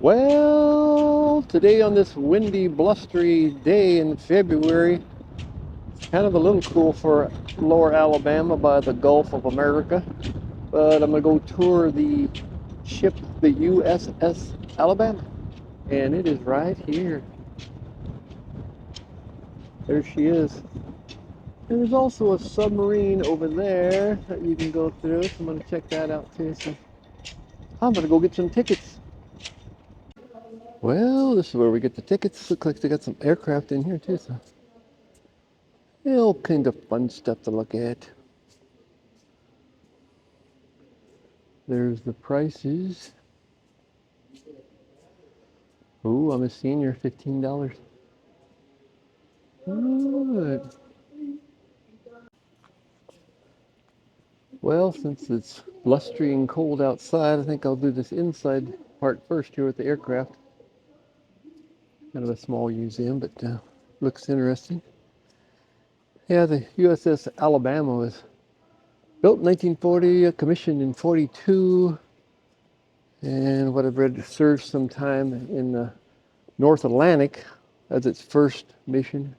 Well, today on this windy, blustery day in February, it's kind of a little cool for lower Alabama by the Gulf of America. But I'm going to go tour the ship, the USS Alabama. And it is right here. There she is. And there's also a submarine over there that you can go through. So I'm going to check that out too. So I'm going to go get some tickets. Well, this is where we get the tickets. Looks like they got some aircraft in here too. So all kind of fun stuff to look at. There's the prices. Ooh, I'm a senior, $15. Good. Well, since it's blustery and cold outside, I think I'll do this inside part first here with the aircraft. Kind of a small museum, but looks interesting. Yeah, the USS Alabama was built in 1940, commissioned in 42, and what I've read, served some time in the North Atlantic as its first mission.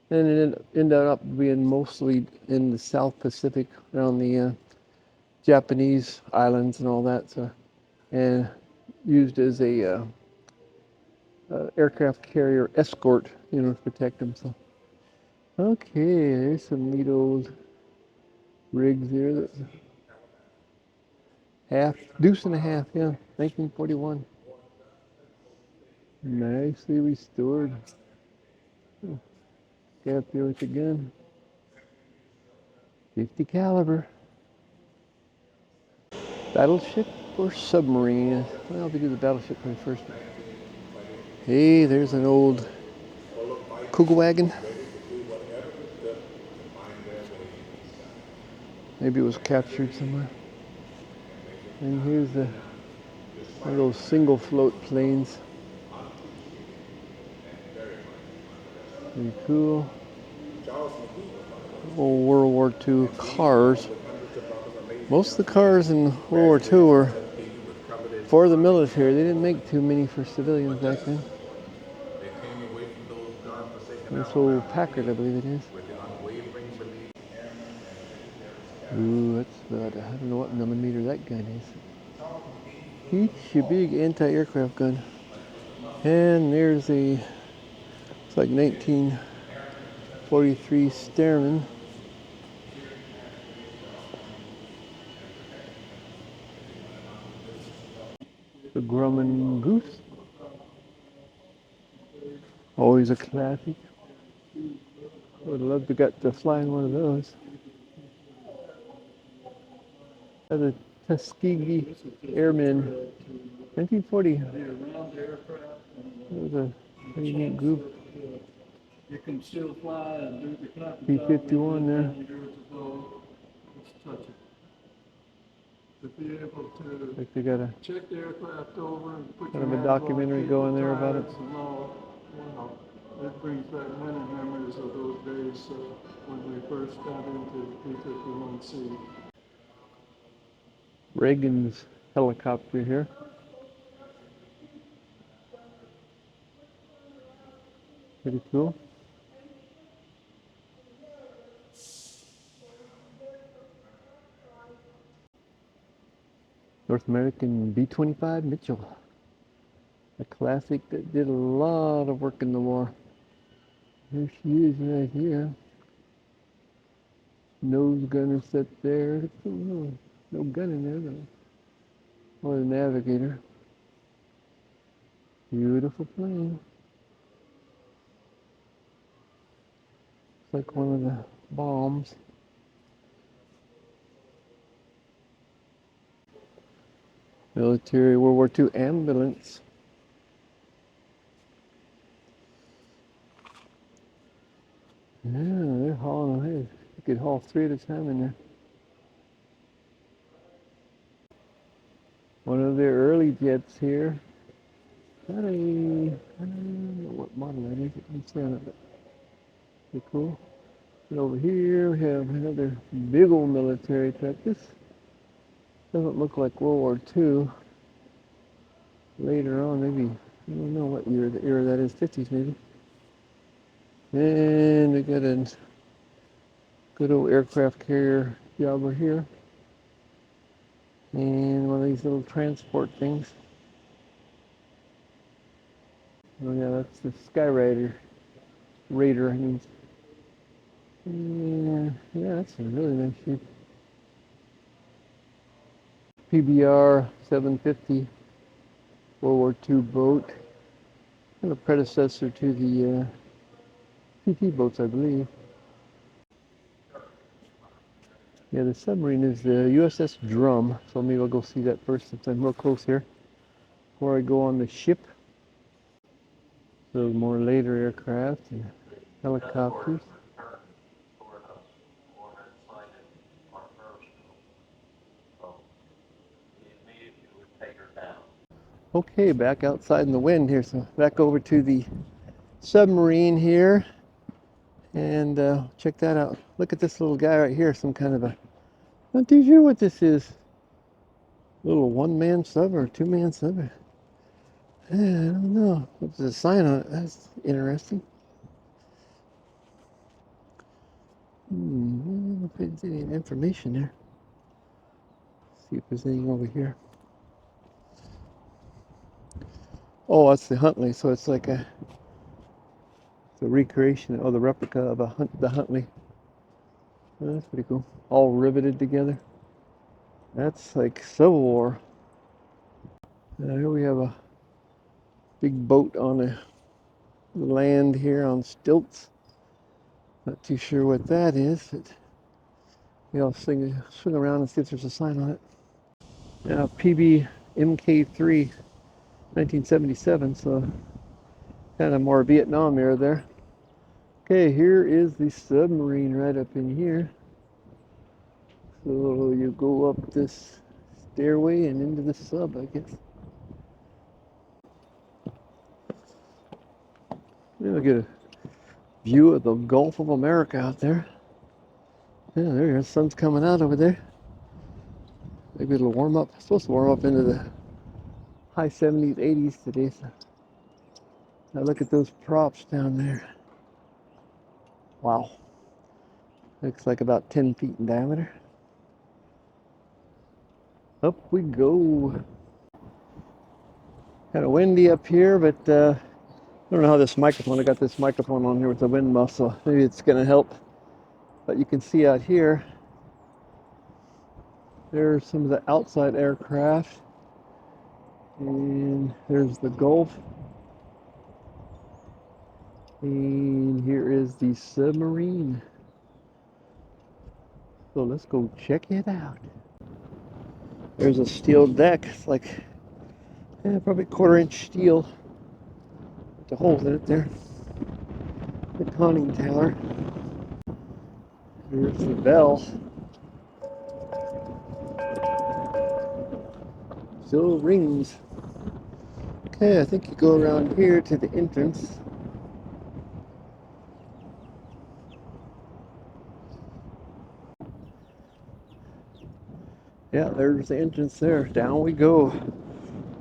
And it ended up being mostly in the South Pacific, around the Japanese islands and all that. So, and used as a aircraft carrier escort, to protect them. So, okay, there's some neat old rigs here. That's deuce and a half, yeah, 1941. Nicely restored. Cap here with the gun. 50 caliber. Battleship or submarine? Well, we do the battleship first. Hey, there's an old Kugelwagen. Maybe it was captured somewhere. And here's one of those single float planes. Pretty cool. Old World War II cars. Most of the cars in World War II were for the military. They didn't make too many for civilians back then. This old Packard, I believe it is. Ooh, that's about, I don't know what millimeter that gun is. Each a big anti-aircraft gun. And there's it's like 1943 Stearman. The Grumman Goose. Always a classic. Would love to get to fly in one of those. The Tuskegee Airmen, 1940. It was a pretty neat group. You can still fly and do the clapping. B-51 there. Let's touch it. To be able to Like they got check the aircraft over and put kind of a documentary going there about it. Wow, it brings back many memories of those days when we first got into B-51C. Reagan's helicopter here. Pretty cool. North American B-25 Mitchell. A classic that did a lot of work in the war. Here she is right here. Nose gunner set there. No gun in there though. Or the navigator. Beautiful plane. It's like one of the bombs. Military World War II ambulance. Yeah, they're hauling ahead. You could haul 3 at a time in there. One of their early jets here. I don't know what model that is. It's on it, but pretty cool. And over here we have another big old military truck. This doesn't look like World War II. later on, maybe, I don't know what year the era that is, 50s maybe. And we got a good old aircraft carrier jobber here. And one of these little transport things. Oh yeah, that's the Skyraider. Raider, I mean. And yeah, that's a really nice shape. PBR 750 World War II boat. Kind of predecessor to the PT boats, I believe. Yeah, the submarine is the USS Drum, so maybe I'll go see that first since I'm real close here before I go on the ship. So more later aircraft and helicopters. Okay, back outside in the wind here, so back over to the submarine here, and check that out. Look at this little guy right here, some kind of a, not too sure what this is. Little one-man sub or two-man sub. I don't know. There's a sign on it. That's interesting. I don't know if there's any information there. See if there's anything over here. Oh, that's the Huntley, so it's like a recreation or the replica of the Huntley. Oh, that's pretty cool. All riveted together. That's like Civil War. Here we have a big boat on the land here on stilts. Not too sure what that is, but I'll swing around and see if there's a sign on it. Now, PB MK3, 1977, so kind of more Vietnam era there. Okay, here is the submarine right up in here. So you go up this stairway and into the sub, I guess. We'll get a view of the Gulf of America out there. Yeah, there the sun's coming out over there. Maybe it'll warm up. It's supposed to warm up into the high 70s, 80s today. So now look at those props down there. Wow. Looks like about 10 feet in diameter. Up we go. Kind of windy up here, but I don't know how this microphone, I got this microphone on here with the wind muff, so maybe it's going to help. But you can see out here, there's some of the outside aircraft. And there's the Gulf. And here is the submarine. So let's go check it out. There's a steel deck. It's like probably 1/4-inch steel with the holes in it there. The conning tower. Here's the bell. Still rings. Okay, I think you go around here to the entrance. Yeah, there's the entrance there. Down we go.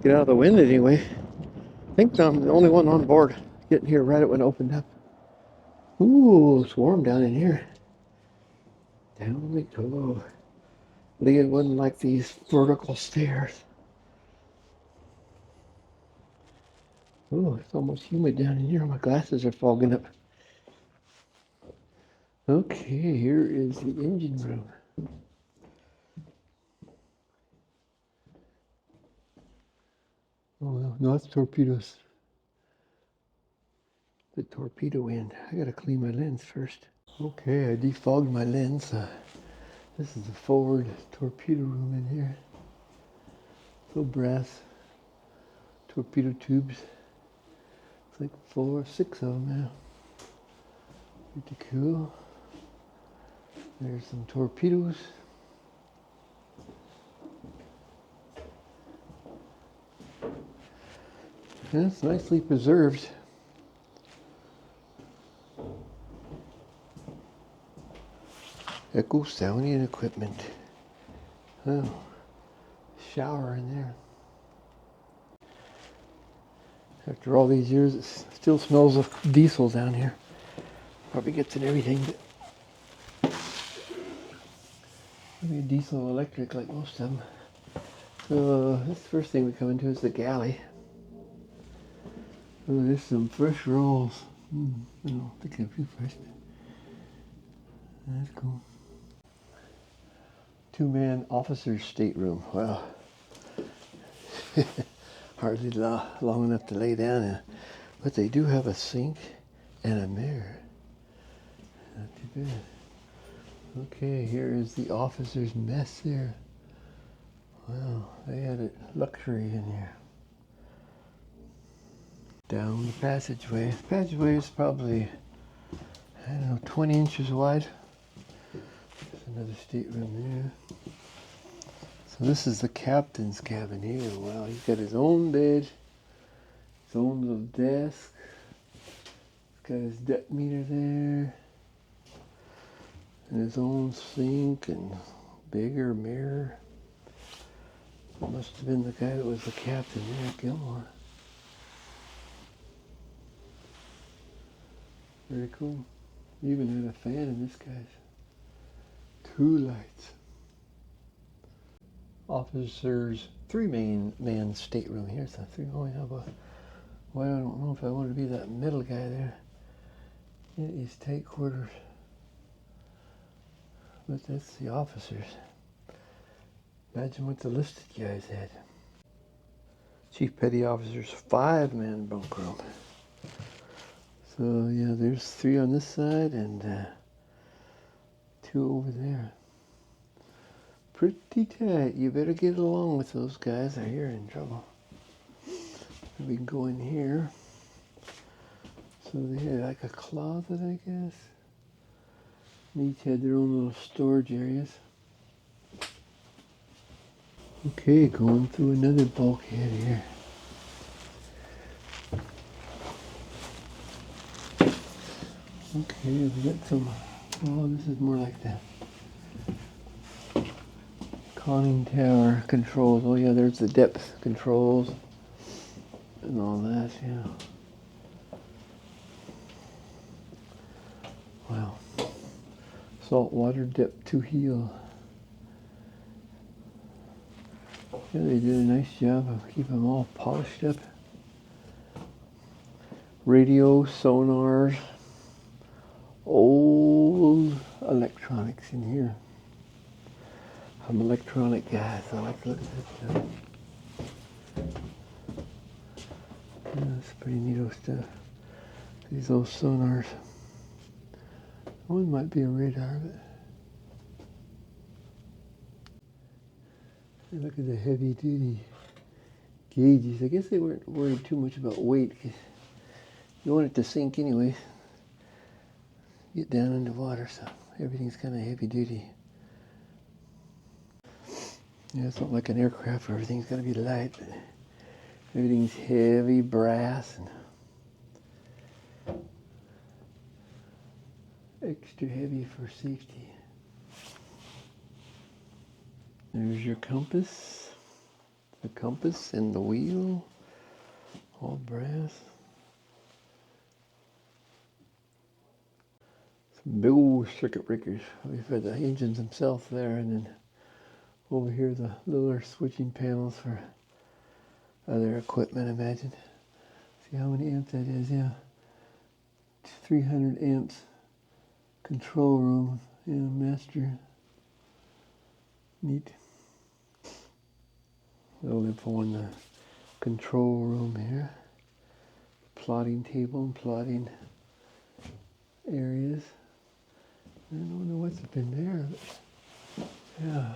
Get out of the wind anyway. I think I'm the only one on board getting here right when it opened up. Ooh, it's warm down in here. Down we go. Leah wouldn't like these vertical stairs. Oh, it's almost humid down in here. My glasses are fogging up. Okay, here is the engine room. Oh, no, that's torpedoes. The torpedo end. I gotta clean my lens first. Okay, I defogged my lens. This is the forward torpedo room in here. Little brass torpedo tubes. It's like 4 or 6 of them now. Pretty cool. There's some torpedoes. Yeah, it's nicely preserved. Echo sounding and equipment. Oh, shower in there. After all these years, it still smells of diesel down here. Probably gets in everything, but maybe diesel electric like most of them. So this first thing we come into is the galley. Oh, there's some fresh rolls. I don't think they're too fresh, but that's cool. Two-man officer's stateroom. Wow. Hardly long enough to lay down in. But they do have a sink and a mirror. Not too bad. Okay, here is the officer's mess there. Wow, they had it luxury in here. Down the passageway. The passageway is probably, I don't know, 20 inches wide. There's another stateroom there. So this is the captain's cabin here. Wow, he's got his own bed, his own little desk. He's got his depth meter there. And his own sink and bigger mirror. Must have been the guy that was the captain there, Gilmore. Very cool. He even had a fan in this guy's. 2 lights. Officers, 3-man stateroom. Here's the 3. Oh, yeah, but well, I don't know if I want to be that middle guy there. It is tight quarters. But that's the officers. Imagine what the listed guys had. Chief Petty Officer's 5-man bunk room. So yeah, there's 3 on this side and 2 over there. Pretty tight. You better get along with those guys or you're in trouble. We can go in here. So they had like a closet, I guess. And each had their own little storage areas. Okay, going through another bulkhead here. Okay, we got some, oh, this is more like the conning tower controls. Oh yeah, there's the depth controls and all that, yeah. Wow. Saltwater depth to heel. Yeah, they did a nice job of keeping them all polished up. Radio, sonars, old electronics in here. I'm an electronic guy, so I like to look at that stuff. Yeah, that's pretty neato stuff. These old sonars. One might be a radar, but look at the heavy duty gauges. I guess they weren't worried too much about weight because you want it to sink anyway. Get down into water, so everything's kind of heavy duty. Yeah, it's not like an aircraft where everything's got to be light, but everything's heavy brass and extra heavy for safety. There's your compass. The compass and the wheel, all brass. Some big old circuit breakers. We've had the engines themselves there, and then over here the littler switching panels for other equipment, imagine. See how many amps that is, yeah. 300 amps control room, yeah, master. Neat. We'll live on the control room here. Plotting table and plotting areas. I don't know what's up in there, but yeah.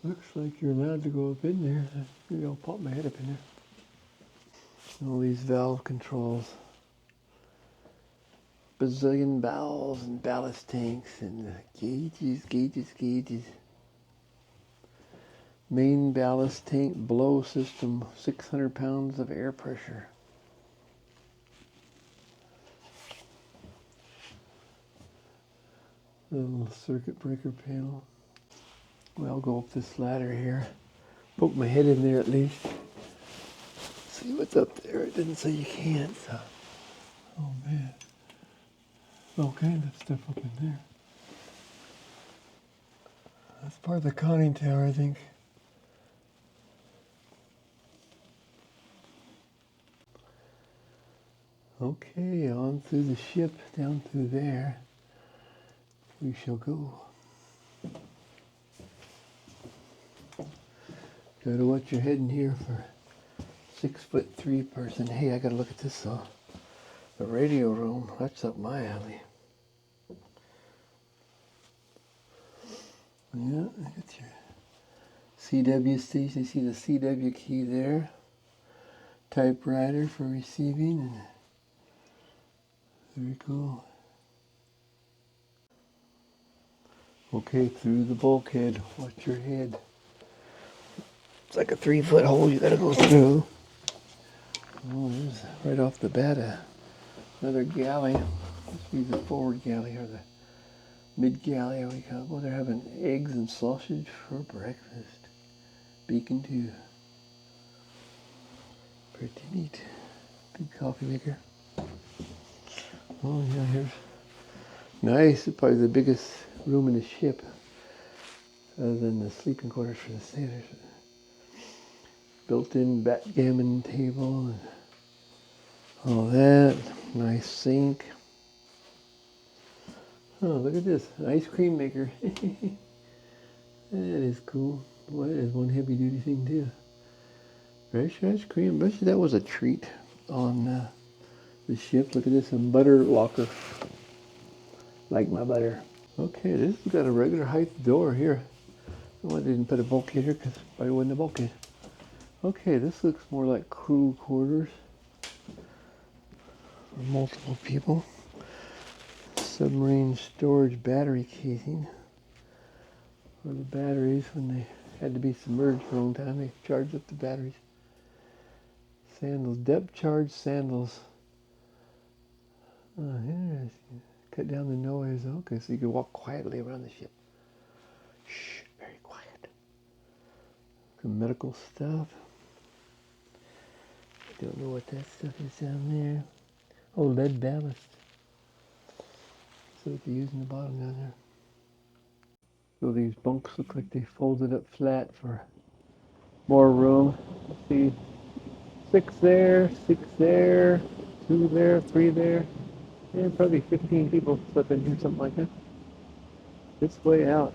Looks like you're allowed to go up in there. Maybe I'll pop my head up in there. All these valve controls. Bazillion valves and ballast tanks and gauges. Main ballast tank blow system, 600 pounds of air pressure. Little circuit breaker panel. Well, I'll go up this ladder here. Poke my head in there at least. see what's up there. It didn't say you can't, so. Oh man. Okay, that's stuff up in there. That's part of the conning tower, I think. Okay, on through the ship, down through there, we shall go. Gotta watch your head in here for 6'3" person. Hey, I gotta look at this the radio room. That's up my alley. Yeah, I got your CW station. You see the CW key there. Typewriter for receiving. And very cool. Okay, through the bulkhead. Watch your head. It's like a 3-foot hole you gotta go through. Oh, there's right off the bat another galley. Must be the forward galley or the mid galley, or we call it. Well, they're having eggs and sausage for breakfast. Beacon 2. Pretty neat. Big coffee maker. Oh yeah, here's nice. It's probably the biggest room in the ship, other than the sleeping quarters for the sailors. Built-in backgammon table and all that. Nice sink. Oh, look at this, an ice cream maker. That is cool. Boy, that is one heavy-duty thing too. Fresh ice cream. Bet you that was a treat on the ship. Look at this, a butter locker. Like my butter. Okay, this has got a regular height door here. Oh, I didn't put a bulkhead here because I wasn't a bulkhead. Okay, this looks more like crew quarters for multiple people. Submarine storage battery casing. For the batteries, when they had to be submerged for a long time, they charged up the batteries. Sandals, depth charge sandals. Oh, interesting. Cut down the noise. Okay, so you can walk quietly around the ship. Shh, very quiet. Some medical stuff. Don't know what that stuff is down there. Oh, lead ballast. So they're using the bottom down there. So these bunks look like they folded up flat for more room. Let's see, 6 there, 6 there, 2 there, 3 there. Yeah, probably 15 people slept in here, something like that. This way out.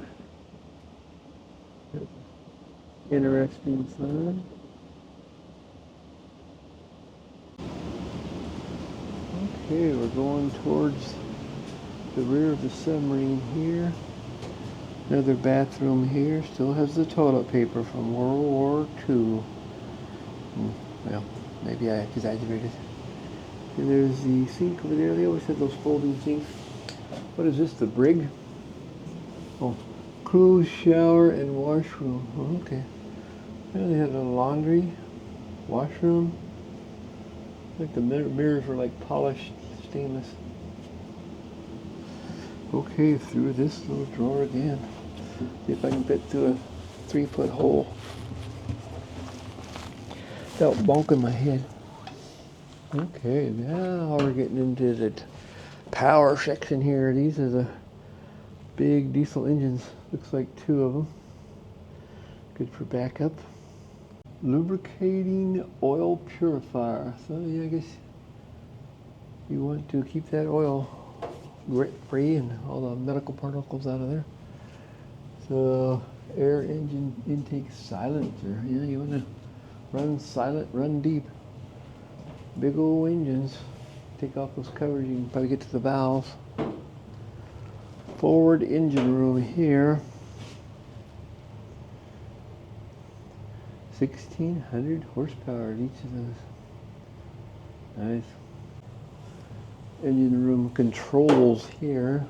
Interesting sign. Okay, we're going towards the rear of the submarine here. Another bathroom here. Still has the toilet paper from World War II. Well, maybe I exaggerated. And there's the sink over there. They always had those folding sinks. What is this, the brig? Oh, crew shower and washroom. Oh, okay. Yeah, they had a laundry, washroom. Like the mirrors were like polished stainless. Okay, through this little drawer again. See if I can fit through a 3-foot hole without bonking my head. Okay, now we're getting into the power section here. These are the big diesel engines. Looks like 2 of them. Good for backup. Lubricating oil purifier. So yeah, I guess you want to keep that oil grit free and all the medical particles out of there. So air engine intake silencer. Yeah, you want to run silent, run deep. Big old engines. Take off those covers, you can probably get to the valves. Forward engine room here. 1,600 horsepower at each of those. Nice. Engine room controls here.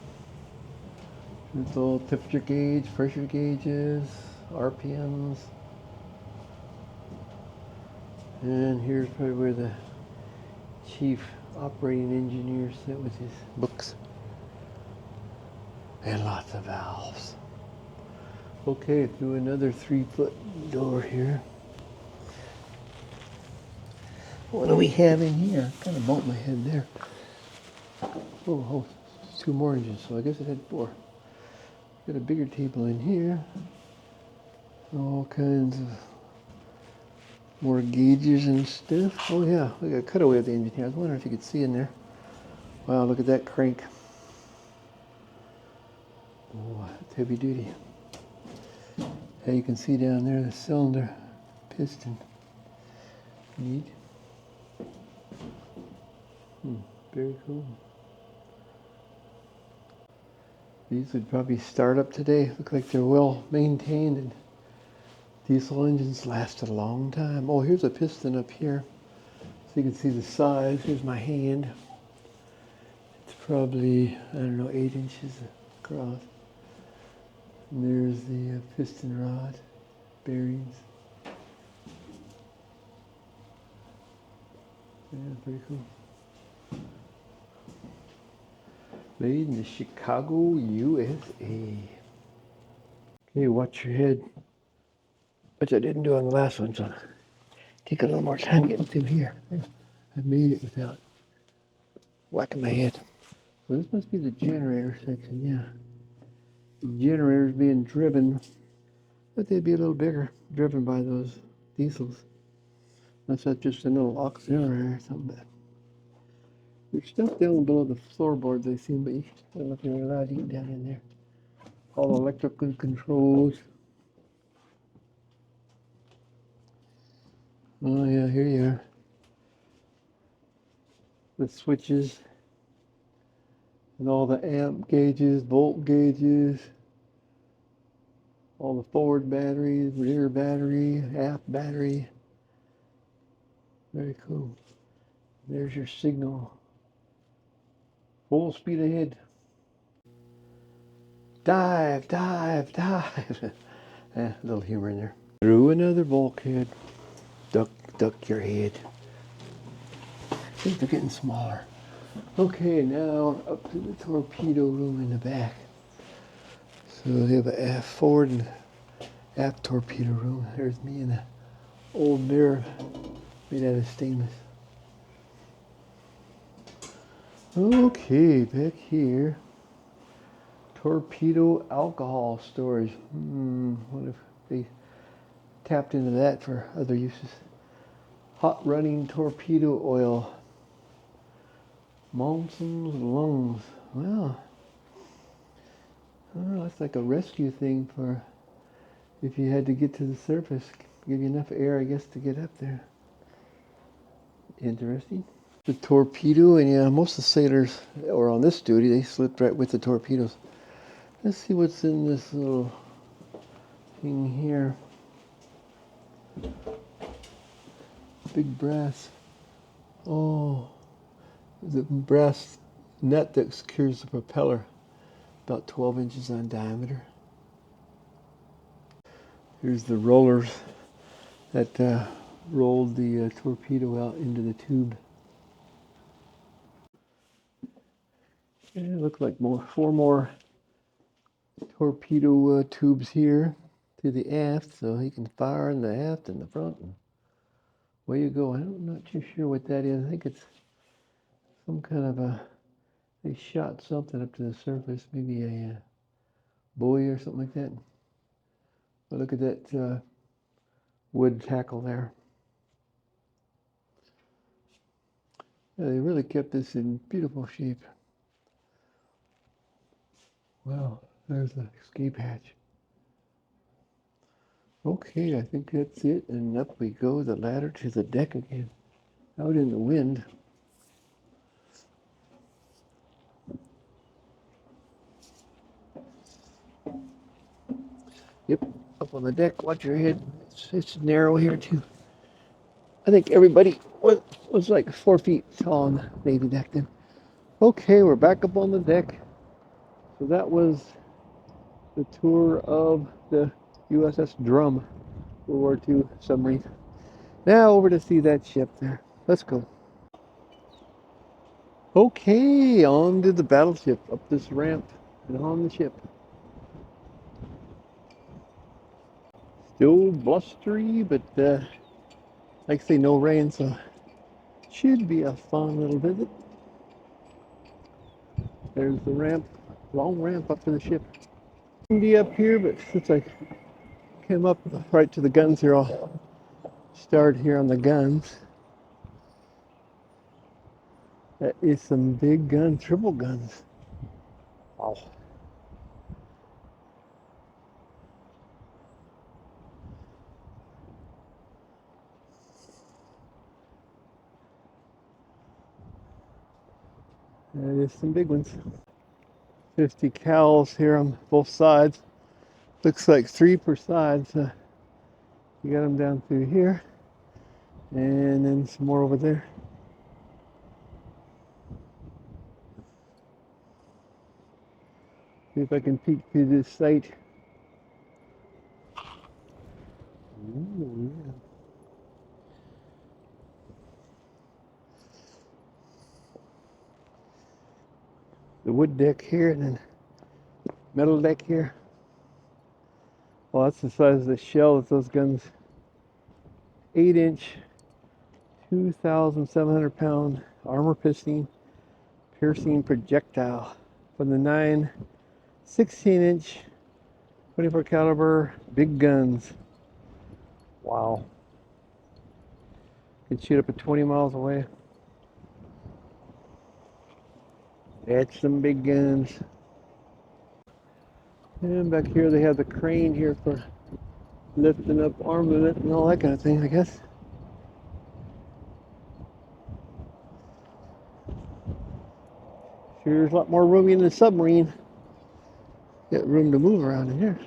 It's all temperature gauge, pressure gauges, RPMs. And here's probably where the chief operating engineer sat with his books. And lots of valves. Okay, through another 3-foot door here. What do we have in here? Kind of bumped my head there. Oh, 2 more inches, so I guess it had 4. Got a bigger table in here. All kinds of more gauges and stuff. Oh yeah, we got a cutaway of the engine here. I was wondering if you could see in there. Wow, look at that crank. Oh, it's heavy duty. Yeah, you can see down there the cylinder piston. Neat. Very cool. These would probably start up today. Look like they're well maintained, and diesel engines last a long time. Oh, here's a piston up here. So you can see the size. Here's my hand. It's probably, I don't know, 8 inches across. And there's the piston rod, bearings. Yeah, pretty cool. Made in the Chicago, USA. Okay, watch your head. Which I didn't do on the last one, so take a little more time getting through here. I made it without whacking my head. Well, this must be the generator section, yeah. The generator's being driven, but they'd be a little bigger, driven by those diesels. That's not just a little auxiliary or something. There's stuff down below the floorboards I see, but I don't know if you're allowed to eat down in there. All electrical controls. Oh yeah, here you are. The switches and all the amp gauges, volt gauges, all the forward batteries, rear battery, aft battery. Very cool. There's your signal. Full speed ahead. Dive, dive, dive. A little humor in there. Through another bulkhead. Duck, duck your head. I think they're getting smaller. Okay, now up to the torpedo room in the back. So they have a forward and aft torpedo room. There's me in an old mirror made out of stainless. Okay, back here. Torpedo alcohol storage. What if they tapped into that for other uses? Hot running torpedo oil. Monson's lungs. Well, that's like a rescue thing for if you had to get to the surface. Give you enough air, I guess, to get up there. Interesting. The torpedo, and yeah, most of the sailors, or on this duty, they slipped right with the torpedoes. Let's see what's in this little thing here. Big brass. Oh, the brass nut that secures the propeller, about 12 inches in diameter. Here's the rollers that rolled the torpedo out into the tube. Yeah, it looks like 4 more torpedo tubes here to the aft, so he can fire in the aft and the front. And away you go. I'm not too sure what that is. I think it's some kind of they shot something up to the surface, maybe a buoy or something like that. But look at that wood tackle there. Yeah, they really kept this in beautiful shape. Wow, there's the escape hatch. Okay, I think that's it, and up we go, the ladder to the deck again, out in the wind. Yep, up on the deck, watch your head. It's narrow here too. I think everybody was like 4 feet tall on the Navy deck then. Okay, we're back up on the deck. So that was the tour of the USS Drum, World War II submarine. Now over to see that ship there. Let's go. Okay, on to the battleship, up this ramp and on the ship. Still blustery, but like I say, no rain, so Should be a fun little visit. There's the ramp, long ramp up to the ship. Windy up here, but since I came up right to the guns here, I'll start here on the guns. That is some big gun, triple guns. Wow. That is some big ones. 50 cals here on both sides. Looks like 3 per side, so you got them down through here, and then some more over there. See if I can peek through this sight. Ooh, yeah. The wood deck here, and then metal deck here. Well, that's the size of the shell of those guns. 8-inch, 2,700 pound armor piercing projectile from the 9 16-inch 24 caliber big guns. Wow. Can shoot up at 20 miles away. That's some big guns. And back here they have the crane here for lifting up armament and all that kind of thing, I guess. Sure, there's a lot more room in the submarine. Got room to move around in here.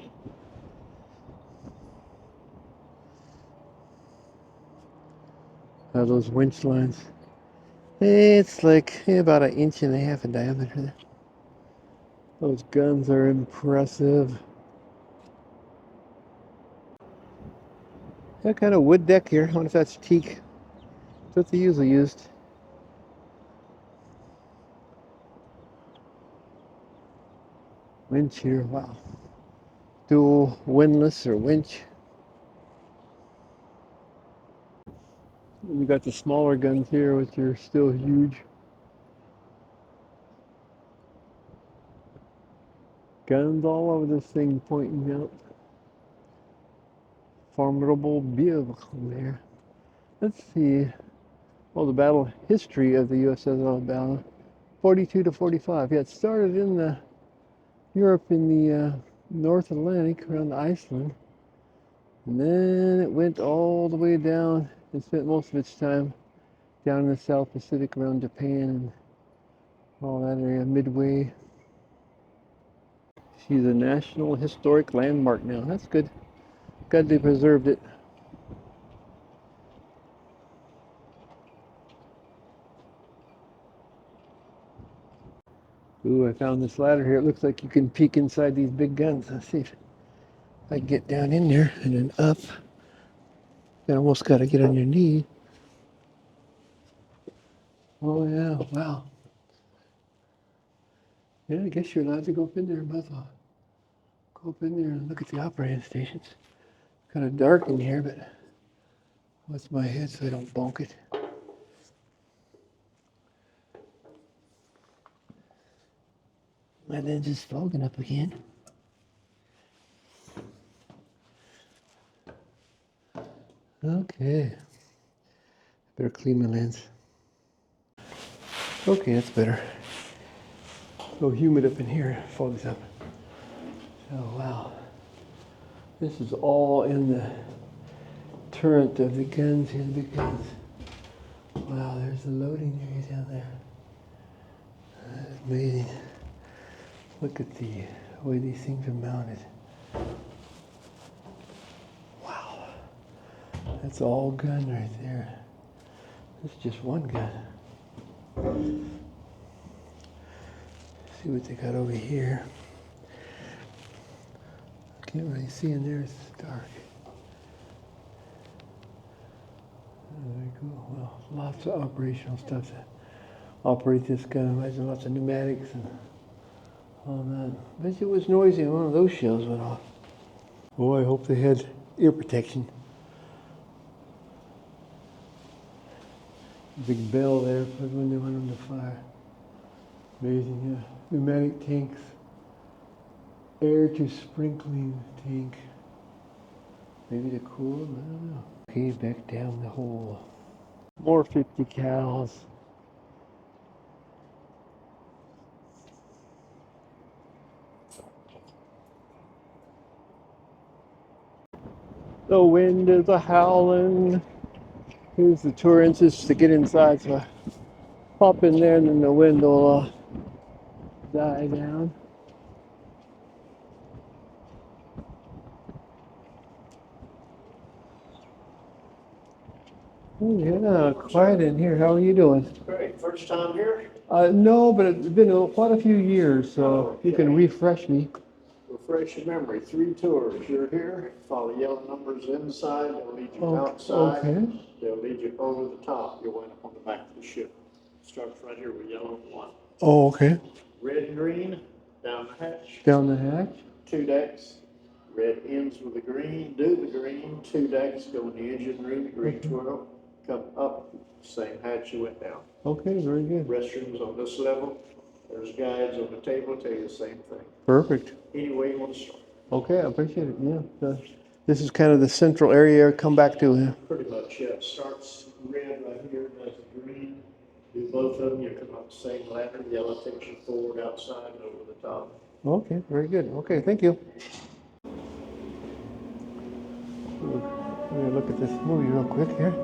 Those winch lines. It's like about 1.5 inches in diameter. Those guns are impressive. That kind of wood deck here. I wonder if that's teak. That's what they usually used. Winch here, wow. Dual windlass or winch. We got the smaller guns here, which are still huge. Guns all over this thing pointing out. Formidable vehicle there. Let's see. Well, the battle history of the USS Alabama, 42 to 45. Yeah, it started in the Europe in the North Atlantic around Iceland, and then it went all the way down and spent most of its time down in the South Pacific around Japan and all that area, Midway. She's a National Historic Landmark now. That's good. Glad they preserved it. Ooh, I found this ladder here. It looks like you can peek inside these big guns. Let's see if I can get down in there and then up. You almost got to get on your knee. Oh yeah, wow. Yeah, I guess you're allowed to go up in there. Might as well go up in there and look at the operating stations. Kind of dark in here, but what's my head so I don't bonk it? My lens is fogging up again. Okay. Better clean my lens. Okay, that's better. So humid up in here, fogs up. Oh wow. This is all in the turret of the guns here, the big guns. Wow, there's the loading area down there. That's amazing. Look at the way these things are mounted. Wow. That's all gun right there. That's just one gun. See what they got over here. Can't really see in there, it's dark. Very cool. Well, lots of operational stuff to operate this gun. I imagine lots of pneumatics and all that. I bet you it was noisy when one of those shells went off. Oh, I hope they had ear protection. Big bell there for when they went under fire. Amazing, yeah. Pneumatic tanks. Air to sprinkling tank. Maybe to cool them, I don't know. Okay, back down the hole. More 50 cals. The wind is a howling. Here's the tour entrance to get inside, so I pop in there and then the wind will die down. Oh yeah, quiet in here. How are you doing? Great, first time here? No, but it's been quite a few years, so you can refresh me. Refresh your memory, 3 tours. You're here, follow yellow numbers inside, they'll lead you outside. Okay. They'll lead you over the top, you'll wind up on the back of the ship. Starts right here with yellow 1. Oh, okay. Red and green, down the hatch. Down the hatch. 2 decks. Red ends with the green, do the green, 2 decks, go in the engine room, green twirl, come up, same hatch you went down. Okay, very good. Restrooms on this level, there's guides on the table, tell you the same thing. Perfect. Any way you want to start. Okay, I appreciate it. Yeah. This is kind of the central area I come back to. Yeah. Pretty much, yeah. Starts red right here, does the green. Do both of them, you come up the same ladder. Yellow takes you forward, outside, and over the top. Okay, very good. Okay, thank you. Let me look at this movie real quick here.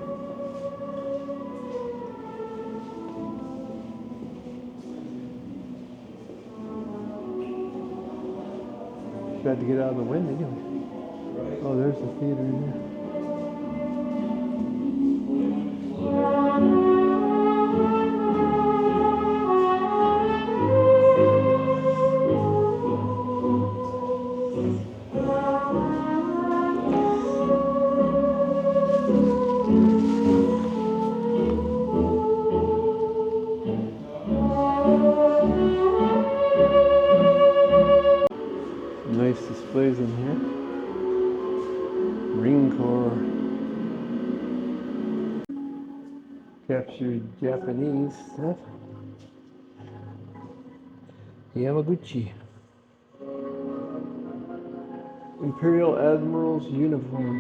Tried to get out of the wind anyway. Oh, there's the theater in there. Nice displays in here. Marine Corps. Captured Japanese stuff. Yamaguchi. Imperial Admiral's uniform.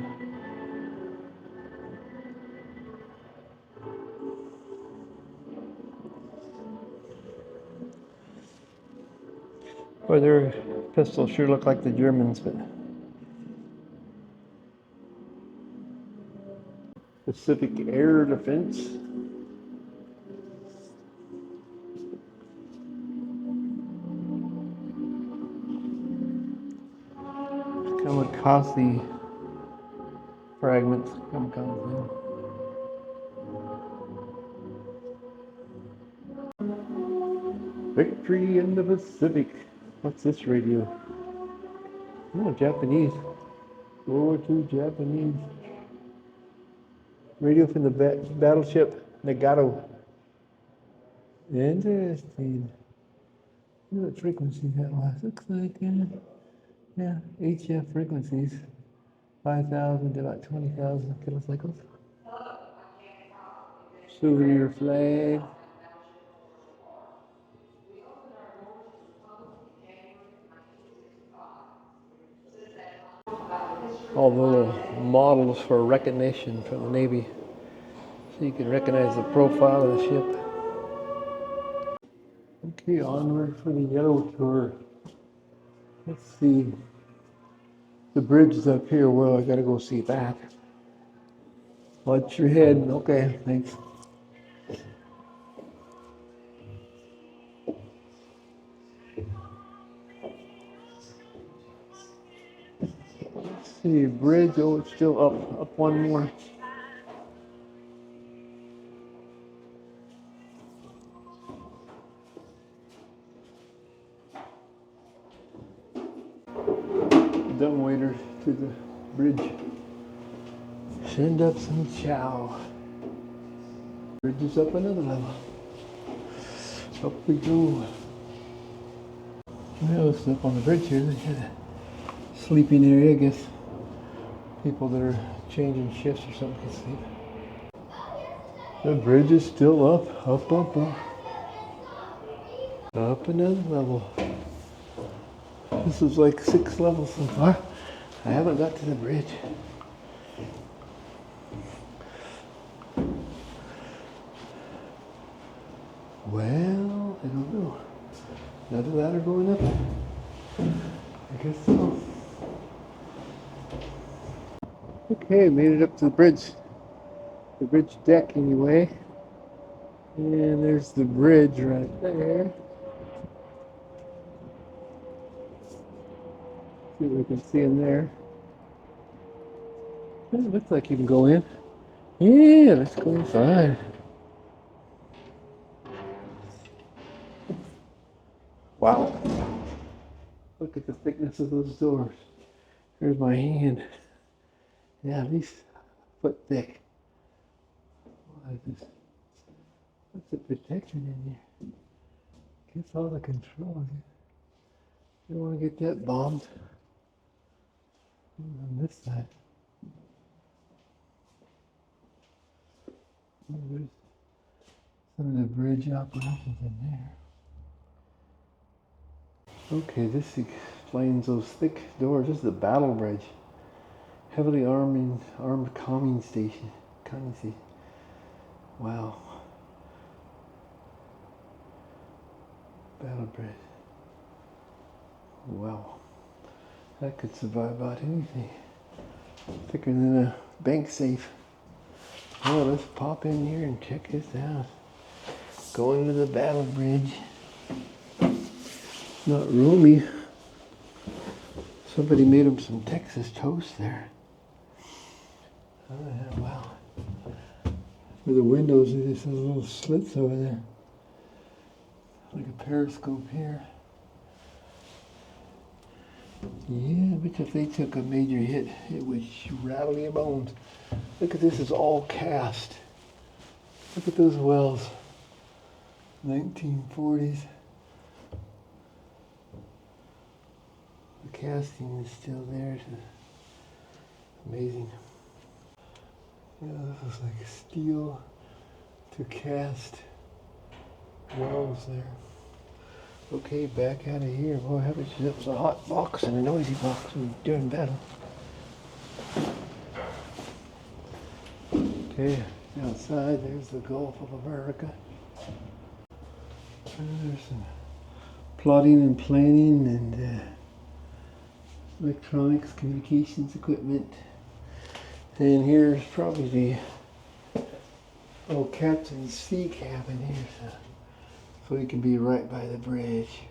Boy, their pistols sure look like the Germans, but Pacific Air Defense. Kamikaze fragments. Kamikaze. Victory in the Pacific. What's this radio? Oh, Japanese. World War II Japanese. Radio from the battleship Nagato. Interesting. What frequency that was? Looks like, yeah, HF frequencies. 5,000 to about 20,000 kilocycles. Souvenir flag. All the little models for recognition from the Navy, so you can recognize the profile of the ship. Okay, onward for the yellow tour. Let's see. The bridge is up here. Well, I gotta go see that. Watch your head. Okay, thanks. Let's see, bridge. Oh, it's still up one more. Dumbwaiter to the bridge. Send up some chow. Bridge is up another level. Up we go. Well, it's up on the bridge here. They had a sleeping area, I guess. People that are changing shifts or something can sleep. The bridge is still up, up, up, up. Up another level. This is like 6 levels so far. I haven't got to the bridge. Well, I don't know. Another ladder going up? I guess so. Okay, made it up to the bridge deck anyway. And there's the bridge right there. See what we can see in there. It looks like you can go in. Yeah, let's go inside. Wow. Look at the thickness of those doors. There's my hand. Yeah, at least a foot thick. What's the protection in there? Gets all the controls. You don't want to get that bombed. On this side. There's some of the bridge operations in there. Okay, this explains those thick doors. This is the battle bridge. Heavily armed calming station. Wow. Battle bridge. Wow. That could survive about anything. Thicker than a bank safe. Oh, let's pop in here and check this out. Going to the battle bridge. Not roomy. Somebody made them some Texas toast there. Oh, yeah, wow. For the windows, there's those little slits over there. Like a periscope here. Yeah, but if they took a major hit, it would rattle your bones. Look at this, it's all cast. Look at those wells. 1940s. The casting is still there. It's amazing. Yeah, this is like steel to cast wells there. Okay, back out of here. Boy, that was a hot box and a noisy box during battle. Okay, outside there's the Gulf of America. There's some plotting and planning and electronics, communications equipment. And here's probably the old captain's sea cabin here. So he can be right by the bridge.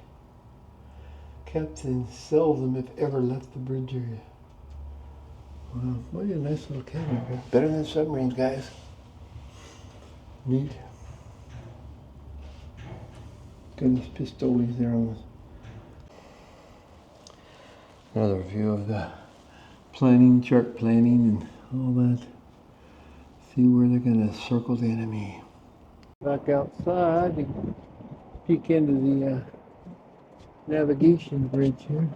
Captain seldom, if ever, left the bridge area. Wow, what a nice little cabin here. Better than submarines, guys. Neat. Got these pistoles there on this. Another view of the planning, chart planning, and all that. See where they're going to circle the enemy. Back outside, you peek into the navigation bridge here.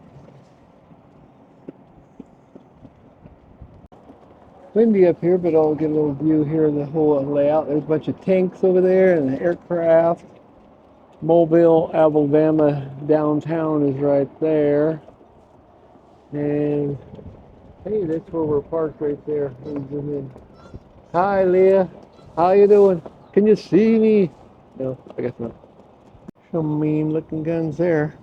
Windy up here, but I'll get a little view here of the whole layout. There's a bunch of tanks over there and an aircraft. Mobile, Alabama downtown is right there. And hey, that's where we're parked right there. Hi, Leah. How you doing? Can you see me? No, I guess not. Some mean looking guns there.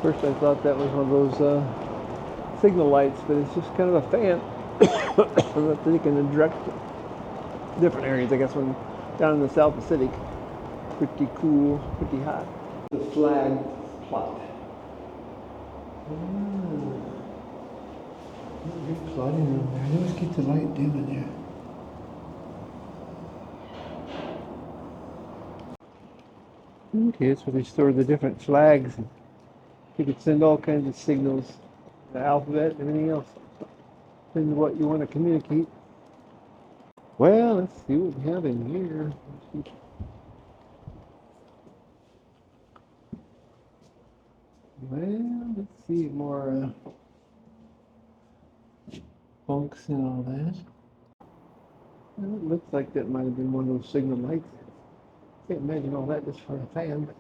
First I thought that was one of those signal lights, but it's just kind of a fan that you can direct different areas, I guess, when down in the South Pacific. Pretty cool, pretty hot. The flag plot. Good plotting over there. Let's get the light dim in there. Okay, that's where they store the different flags. You could send all kinds of signals, the alphabet and everything else. Send what you want to communicate. Well, let's see what we have in here. Well, let's see more. bunks and all that. Well, it looks like that might have been one of those signal lights. Can't imagine all that just for a fan, but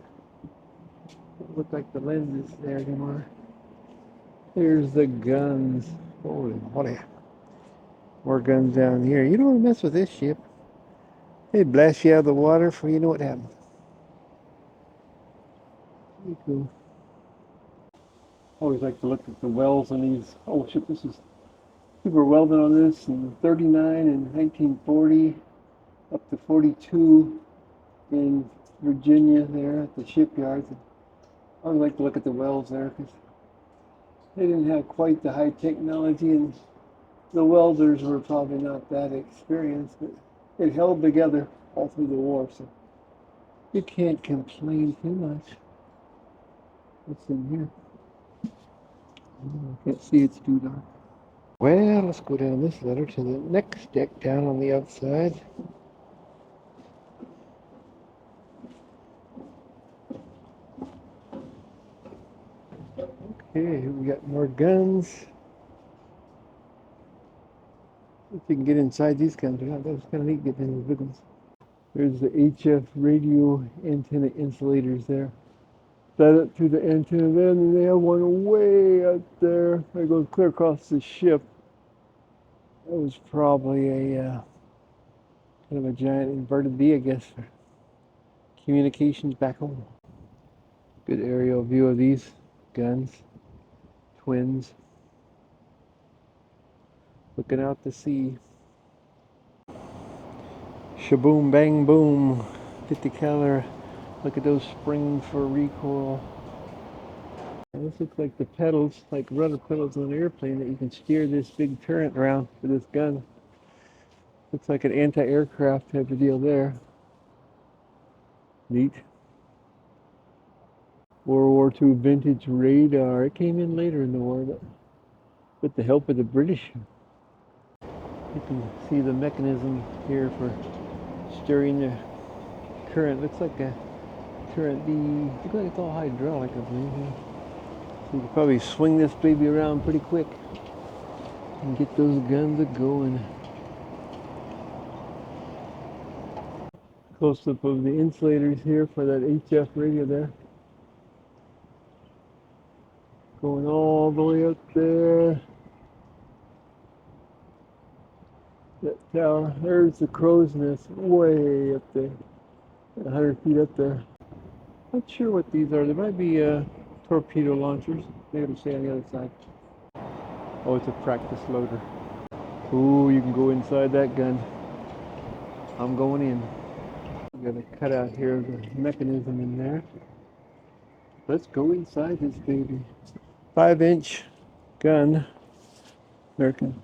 it looked like the lens is there anymore. Here's the guns. Holy moly. More guns down here. You don't want to mess with this ship. They'd blast you out of the water before you know what happened. Pretty cool. Always like to look at the wells on these old ships. This is people were welding on this in 39 and 1940, up to 42 in Virginia there at the shipyards. I always like to look at the wells there because they didn't have quite the high technology, and the welders were probably not that experienced, but it held together all through the war, so you can't complain too much. What's in here? I can't see, it's too dark. Well, let's go down this ladder to the next deck down on the outside. Okay, we got more guns. If you can get inside these guns, that was kind of neat getting in the big ones. There's the HF radio antenna insulators there. Set it to the antenna there, and they have one way out there that goes clear across the ship. That was probably a kind of a giant inverted V, I guess, for communications back home. Good aerial view of these guns. Twins. Looking out to sea. Shaboom, bang, boom. 50 caliber. Look at those springs for recoil. This looks like the pedals, like rudder pedals on an airplane that you can steer this big turret around with this gun. Looks like an anti-aircraft type of deal there. Neat. World War II vintage radar. It came in later in the war, but with the help of the British. You can see the mechanism here for steering the current. Looks like a current. Looks like it's all hydraulic, I believe. So you can probably swing this baby around pretty quick and get those guns a-going. Close-up of the insulators here for that HF radio there. Going all the way up there. That tower, there's the crow's nest way up there. 100 feet up there. Not sure what these are. There might be torpedo launchers. They would say on the other side. Oh, it's a practice loader. Ooh, you can go inside that gun. I'm going in. Got a cutout here of the mechanism in there. Let's go inside this baby. 5-inch gun. American.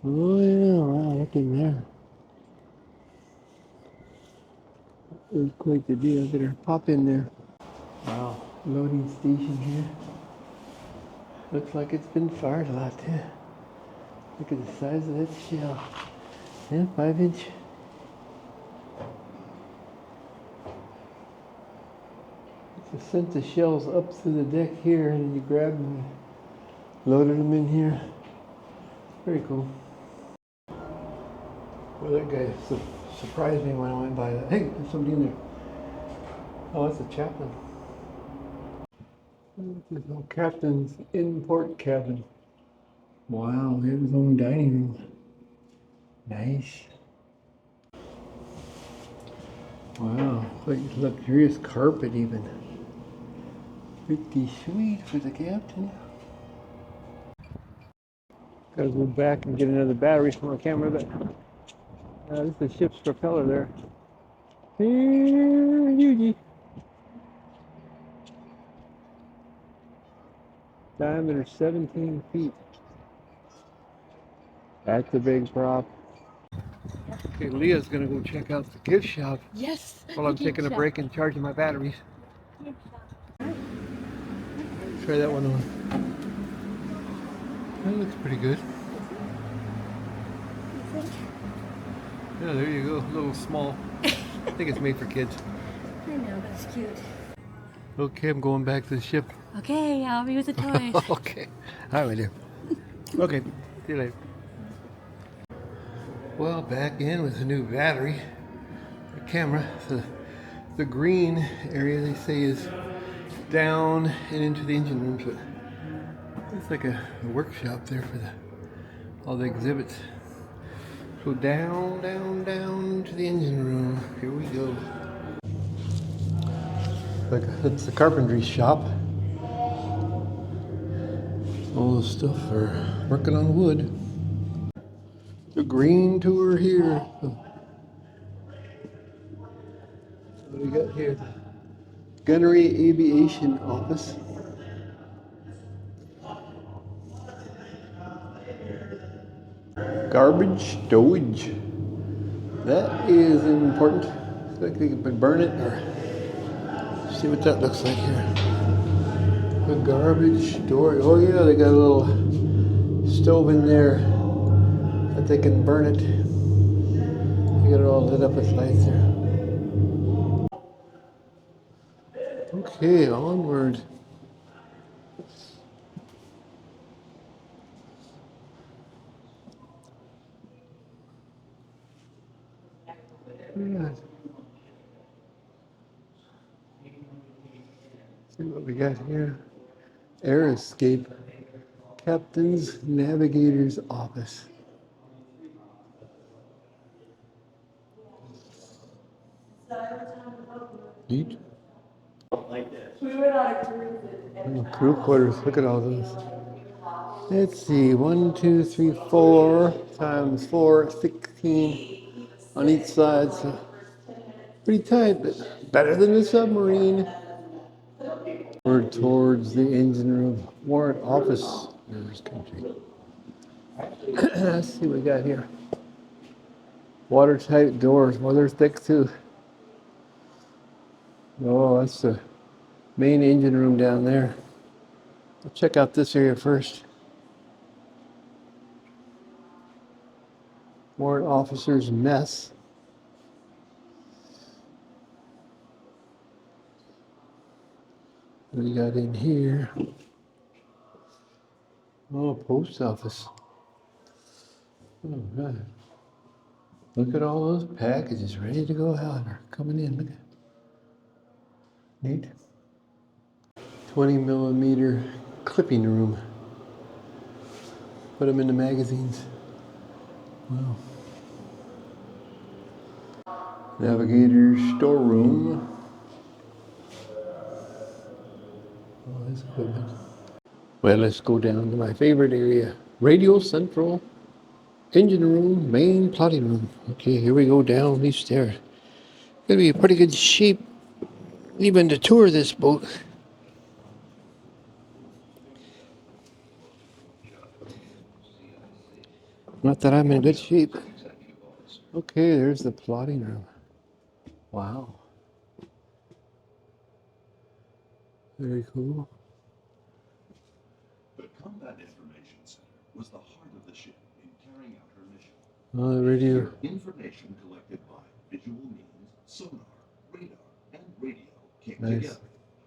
Oh yeah, wow, look in there. It was quite the deal. Better pop in there. Wow, loading station here. Looks like it's been fired a lot too. Look at the size of that shell. Yeah, 5-inch. Just sent the shells up through the deck here, and then you grabbed them and loaded them in here. Very cool. Well, that guy surprised me when I went by. Hey, there's somebody in there. Oh, that's a chaplain. This is a captain's in-port cabin. Wow, he has his own dining room. Nice. Wow, like luxurious carpet even. Pretty sweet for the captain. Gotta go back and get another battery for my camera, but this is the ship's propeller there. Huge. Diameter 17 feet. That's a big prop. Okay, Leah's gonna go check out the gift shop. Yes. While I'm taking a break and charging my batteries. Try that one on. That looks pretty good. Yeah, there you go. A little small. I think it's made for kids. I know, but it's cute. Okay, I'm going back to the ship. Okay, I'll be with the toys. Okay. All right, my dear. Okay, see you later. Well, back in with a new battery, the camera. So the green area they say is down and into the engine room, but it's like a workshop there for all the exhibits. So down, down, down to the engine room. Here we go. Like it's the carpentry shop. All the stuff for working on wood. The green tour here. What do we got here? The Gunnery Aviation Office. Garbage stowage. That is important. Looks like they could burn it or see what that looks like here. The garbage storage. Oh yeah, they got a little stove in there that they can burn it. They got it all lit up with lights there. Okay, onward. Yeah. See what we got here. Air escape. Captain's Navigator's Office. Neat. Crew quarters. Look at all those. Let's see. 1, 2, 3, 4 times 4, 16 on each side. So pretty tight, but better than the submarine. We're towards the engine room. Warrant office. Country. Let's see what we got here. Watertight doors. Well, they're thick too. Oh, that's the main engine room down there. We'll check out this area first. Warrant officer's mess. What do you got in here? Oh, post office. Oh, right. Look at all those packages ready to go out or coming in. Look at neat. 20 millimeter clipping room. Put them in the magazines. Wow. Navigator storeroom. All this equipment. Well, let's go down to my favorite area. Radio central. Engine room, main plotting room. Okay, here we go down these stairs. Gonna be a pretty good shape even to tour this boat. Not that I'm in good shape. Okay, there's the plotting room. Wow. Very cool. The Combat Information Center was the heart of the ship in carrying out her mission. Oh, the radio. Information collected by visual means, sonar, radar, and radio came Nice. together,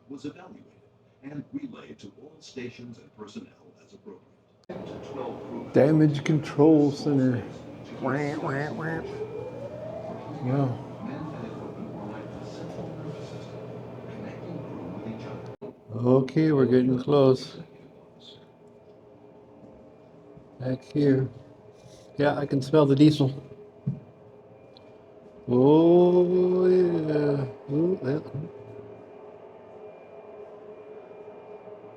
was evaluated, and relayed to all stations and personnel as appropriate. Damage control center. Wah, wah, wah. Wow. Okay, we're getting close. Back here. Yeah, I can smell the diesel. Oh, yeah. Oh, yeah.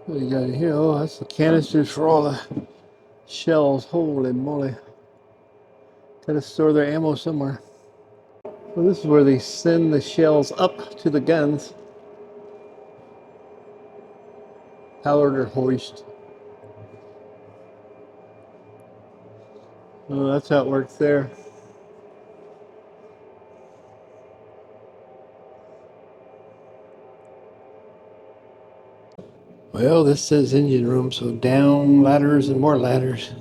What do you got in here? Oh, that's the canisters for all the shells. Holy moly. Gotta store their ammo somewhere. Well, this is where they send the shells up to the guns. Powder hoist. Oh, that's how it works there. Well, this says engine room, so down ladders and more ladders.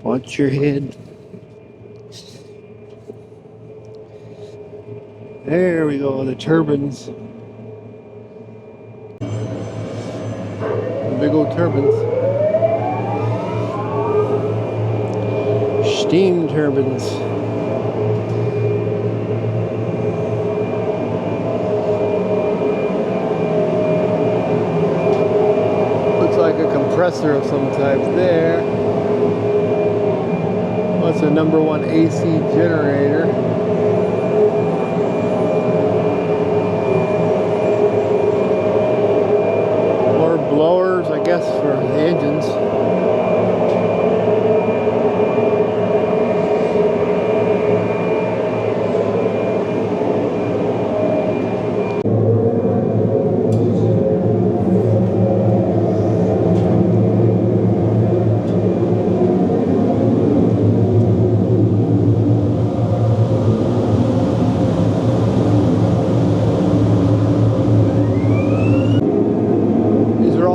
Watch your head. There we go, the turbines. The big old turbines. Steam turbines. Looks like a compressor of some type there. What's the #1 AC generator? More blowers, I guess, for the engines.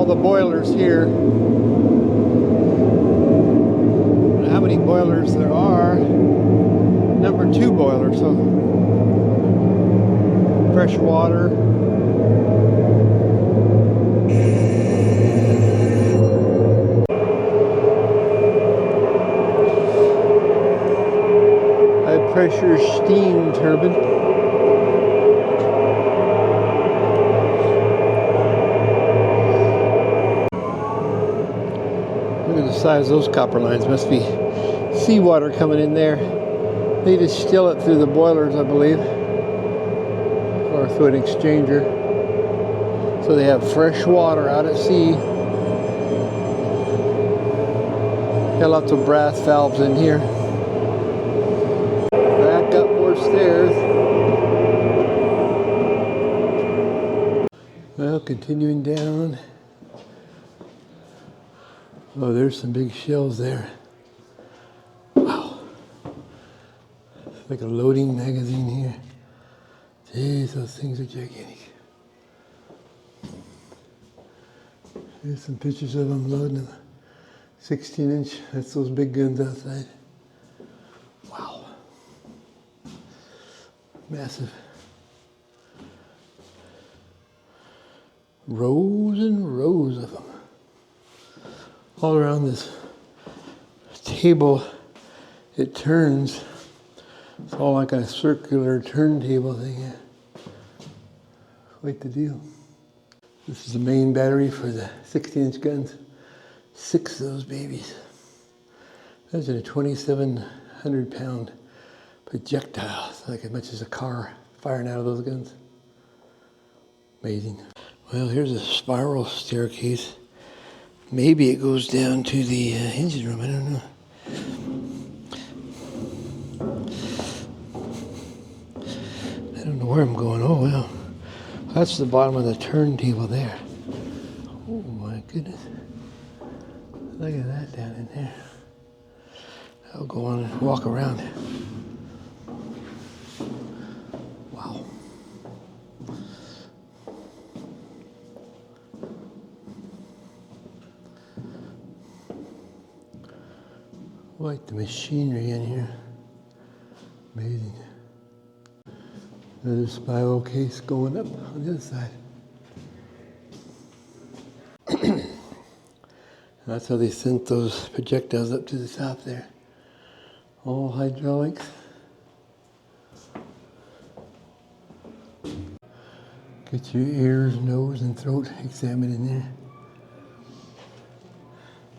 The boilers here. I don't know how many boilers there are. #2 boiler, so fresh water. High pressure steam turbine. Look at the size of those copper lines. Must be seawater coming in there. They distill it through the boilers, I believe, or through an exchanger. So they have fresh water out at sea. Got lots of brass valves in here. Back up more stairs. Well, continuing down. Oh, there's some big shells there. Wow. Like a loading magazine here. Jeez, those things are gigantic. Here's some pictures of them loading them. 16-inch, that's those big guns outside. Wow. Massive. Rows and rows of them. All around this table, it turns. It's all like a circular turntable thing. Yeah. Quite the deal. This is the main battery for the 16-inch guns. 6 of those babies. That's a 2,700-pound projectile. It's like as much as a car firing out of those guns. Amazing. Well, here's a spiral staircase. Maybe it goes down to the engine room, I don't know. I don't know where I'm going. Oh, well. That's the bottom of the turntable there. Oh, my goodness. Look at that down in there. I'll go on and walk around. Wow. Like the machinery in here. Amazing. Another spiral case going up on the other side. That's how they sent those projectiles up to the top there. All hydraulics. Get your ears, nose, and throat examined in there.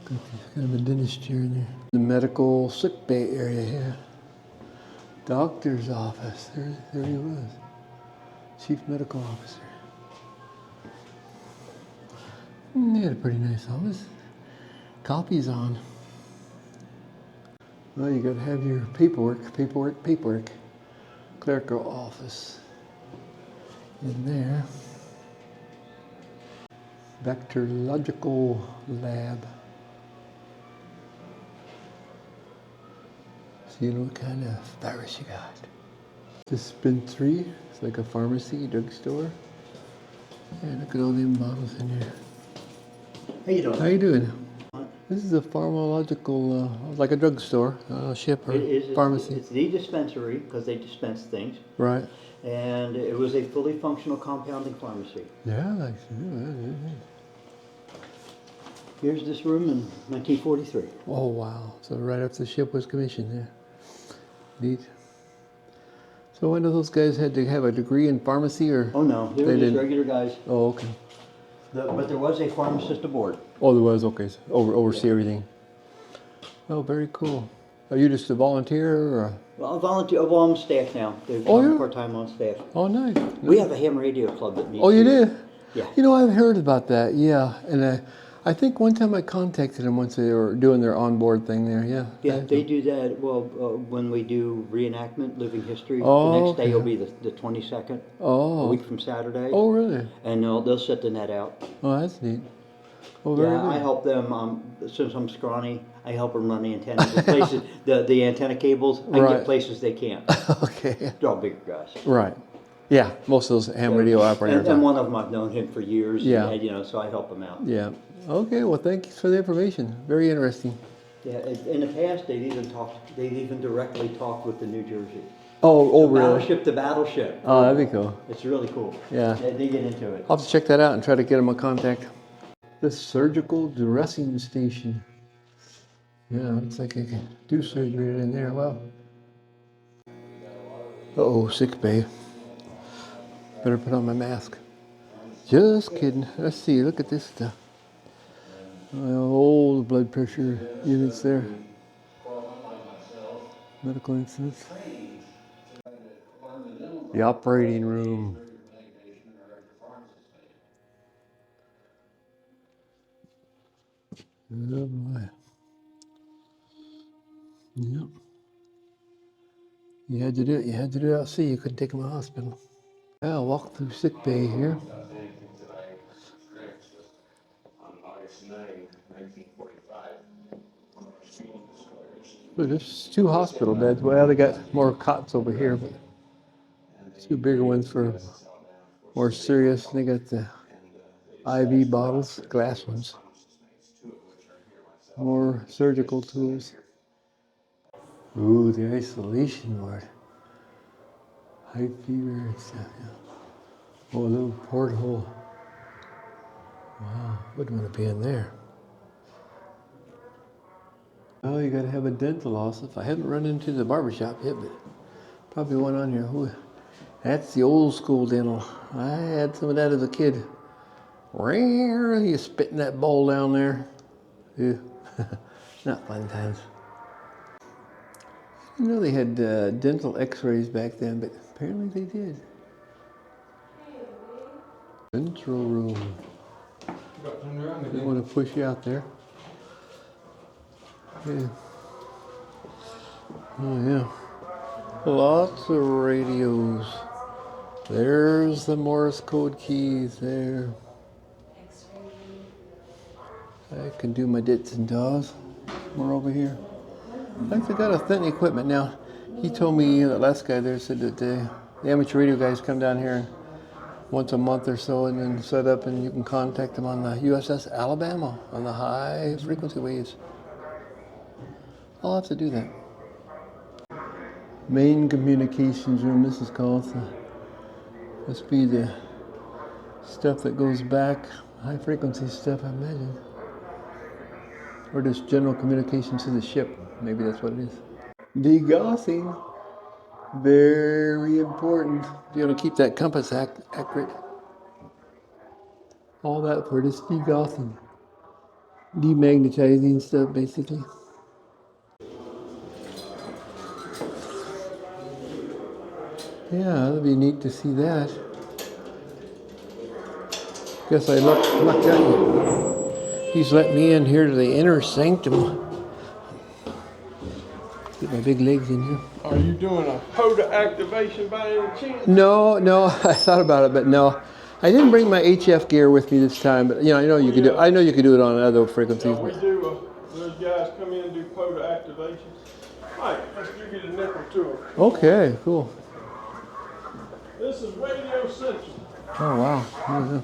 Got kind of a dentist chair in there. The medical sick bay area here. Doctor's office. There he was. Chief medical officer. They had a pretty nice office. Copies on. Well, you got to have your paperwork. Clerical office in there. Bacteriological lab. So you know what kind of virus you got. Dispensary. It's like a pharmacy, drugstore. Yeah, look at all them bottles in there. How you doing? How you doing? This is a pharmacological, like a drugstore, ship or It is. pharmacy. It's the dispensary because they dispense things, Right. and it was a fully functional compounding pharmacy. Yeah, I see. Here's this room in 1943. Oh, wow. So right after the ship was commissioned, yeah. Neat. So when those guys had to have a degree in pharmacy or? Oh no, they were just regular guys. Oh, okay. But there was a pharmacist aboard. Oh, there was, okay. So oversee everything. Oh, very cool. Are you just a volunteer or? Well, I'm volunteer. Well, I'm staff now. Oh, yeah? Part-time on staff. Oh, nice. We have a ham radio club that meets. Oh, you here. did? Yeah. You know, I've heard about that, yeah. And I think one time I contacted them once they were doing their onboard thing there, yeah. Yeah, they do that. Well, when we do reenactment, living history, Oh, the next day okay. will be the 22nd, a Oh. week from Saturday. Oh, really? And they'll set the net out. Oh, that's neat. Oh, very Yeah, I good. help them. Since I'm scrawny, I help them run the antennas. The places, the antenna cables, I Right. get places they can't. Okay. They're all bigger guys. Right. Yeah, most of those ham radio operators. And one of them I've known him for years. Yeah. And, so I help him out. Yeah. Okay, well, thank you for the information. Very interesting. Yeah. In the past, they've even directly talked with the New Jersey. Oh, The really? Battleship to battleship. Oh, that'd be cool. It's really cool. Yeah. They get into it. I'll have to check that out and try to get them a contact. The surgical dressing station. Yeah, looks like I can do surgery in there. Wow. Uh-oh, sick bay. Better put on my mask. Just kidding. Let's see, look at this stuff. Old blood pressure units there. Medical instruments. The operating room. Oh boy. Yep. You had to do it. You had to do it out. See, you couldn't take them to the hospital. Yeah, I'll walk through sick bay here. Look, there's 2 hospital beds. Well, they got more cots over here, but 2 bigger ones for more serious. They got the IV bottles, glass ones. More surgical tools. Ooh, the isolation ward. High fever and stuff, yeah. Oh, a little porthole. Wow, wouldn't want to be in there. Oh, you gotta have a dental office. I haven't run into the barbershop yet, but probably one on here. Ooh, that's the old school dental. I had some of that as a kid. You spitting that bowl down there. Ew. Not fun times. You know they had dental x-rays back then, but apparently they did. Central room. They want to push you out there. Yeah. Oh yeah. Lots of radios. There's the Morse code keys there. I can do my dits and does. More over here. I think they got authentic equipment now. He told me, the last guy there said that the amateur radio guys come down here once a month or so and then set up and you can contact them on the USS Alabama on the high frequency waves. I'll have to do that. Main communications room, this is called. Must be the stuff that goes back, high frequency stuff, I imagine. Or just general communications to the ship. Maybe that's what it is. Degaussing. Very important. You want to keep that compass accurate. All that for just degaussing. Demagnetizing stuff, basically. Yeah, that'd be neat to see that. Guess I lucked out. He's let me in here to the inner sanctum. Get my big legs in here. Are you doing a POTA activation by any chance? No, I thought about it, but no. I didn't bring my HF gear with me this time, but I know you could do. I know you could do it on other frequencies. Yeah, we do. Those guys come in and do POTA activations. Mike, let's give you the nickel tour. Okay, cool. This is Radio Central. Oh wow.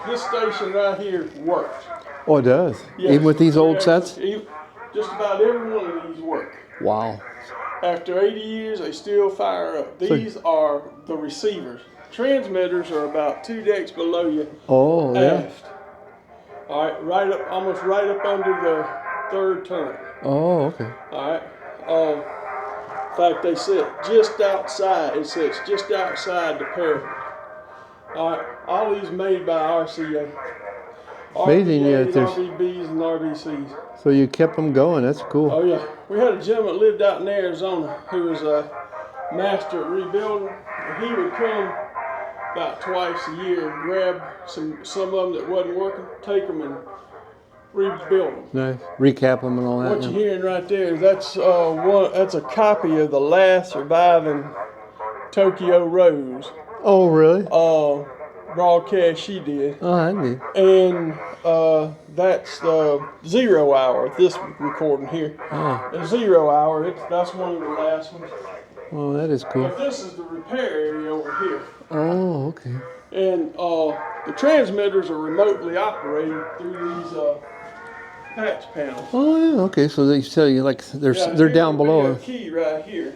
This station right here works. Oh, it does. Yes. Even with these old sets. Just about every one of these work. Wow. After 80 years, they still fire up. These are the receivers. Transmitters are about 2 decks below you. Oh, yeah. Aft. All right, right up, almost right up under the third turret. Oh, okay. All right. In fact, they sit just outside. It sits just outside the parapet. All right. All these made by RCA. Amazing, yeah, RBAs, there's- RBBs, and RBCs. So you kept them going. That's cool. Oh yeah, we had a gentleman that lived out in Arizona who was a master at rebuilding. And he would come about twice a year and grab some of them that wasn't working, take them and rebuild them. Nice. Recap them and all that. What you're hearing right there, that's a copy of the last surviving Tokyo Rose Oh, really? broadcast she did. Oh, that's neat. And that's the 0 hour, this recording here. Oh, The 0 hour, that's one of the last ones. well, that is cool. But this is the repair area over here. Oh, okay. And the transmitters are remotely operated through these patch panels. Oh, yeah. Okay, so they tell you like they're down Here's below. a key right here.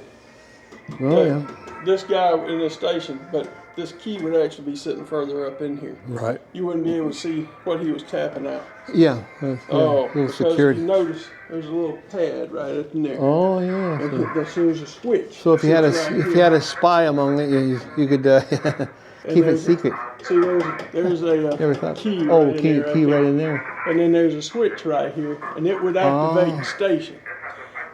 Oh, yeah. This guy in this station, but this key would actually be sitting further up in here. Right. You wouldn't be able to see what he was tapping out. Yeah. Oh, little because security. you notice there's a little pad right up in there. Oh, yeah. And there's a switch. So if you had a Sits right if you here. had a spy among it, you could keep it there's- secret. See, there's a Never thought. key. Oh, right in key there, key there. right in there. And then there's a switch right here, and it would activate Oh. the station.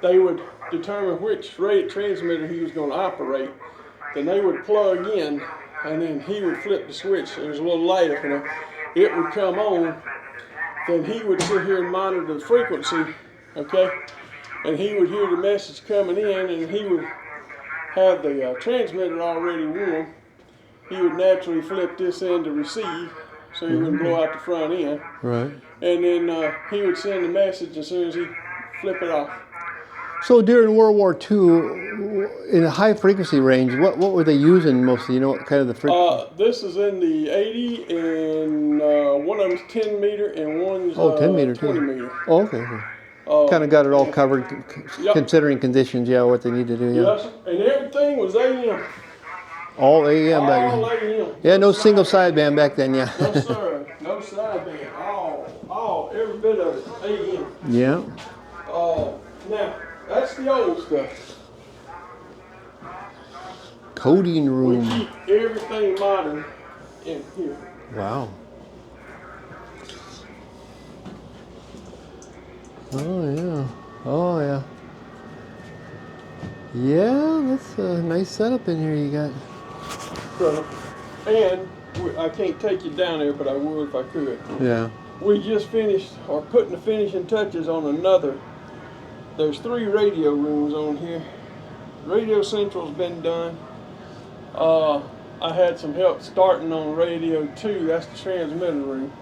They would determine which rate transmitter he was going to operate. Then they would plug in, and then he would flip the switch. There's a little light up in there. It would come on. Then he would sit here and monitor the frequency, okay? And he would hear the message coming in, and he would have the transmitter already warm. He would naturally flip this in to receive, so he wouldn't blow out the front end. Right. And then he would send the message as soon as he flip it off. So during World War II, in a high frequency range, what were they using mostly? You know, what kind of the frequency? This is in the 80, and one of them's 10 meter, and one's 10 meter 20 too. meter. Oh, okay. Kind of got it all covered, Yep. considering conditions. Yeah, what they need to do. Yeah. Yes, and everything was AM. All AM back All then. AM. Yeah, no single sideband back then. Yeah. No sir, no sideband. Every bit of it, AM. Yeah. Now, that's the old stuff. Coding We room. keep everything modern in here. Wow. Oh yeah. Oh yeah. Yeah, that's a nice setup in here you got. So, and I can't take you down there, but I would if I could. Yeah. We just finished, or putting the finishing touches on another. There's 3 radio rooms on here. Radio Central's been done. I had some help starting on Radio 2, that's the transmitter room.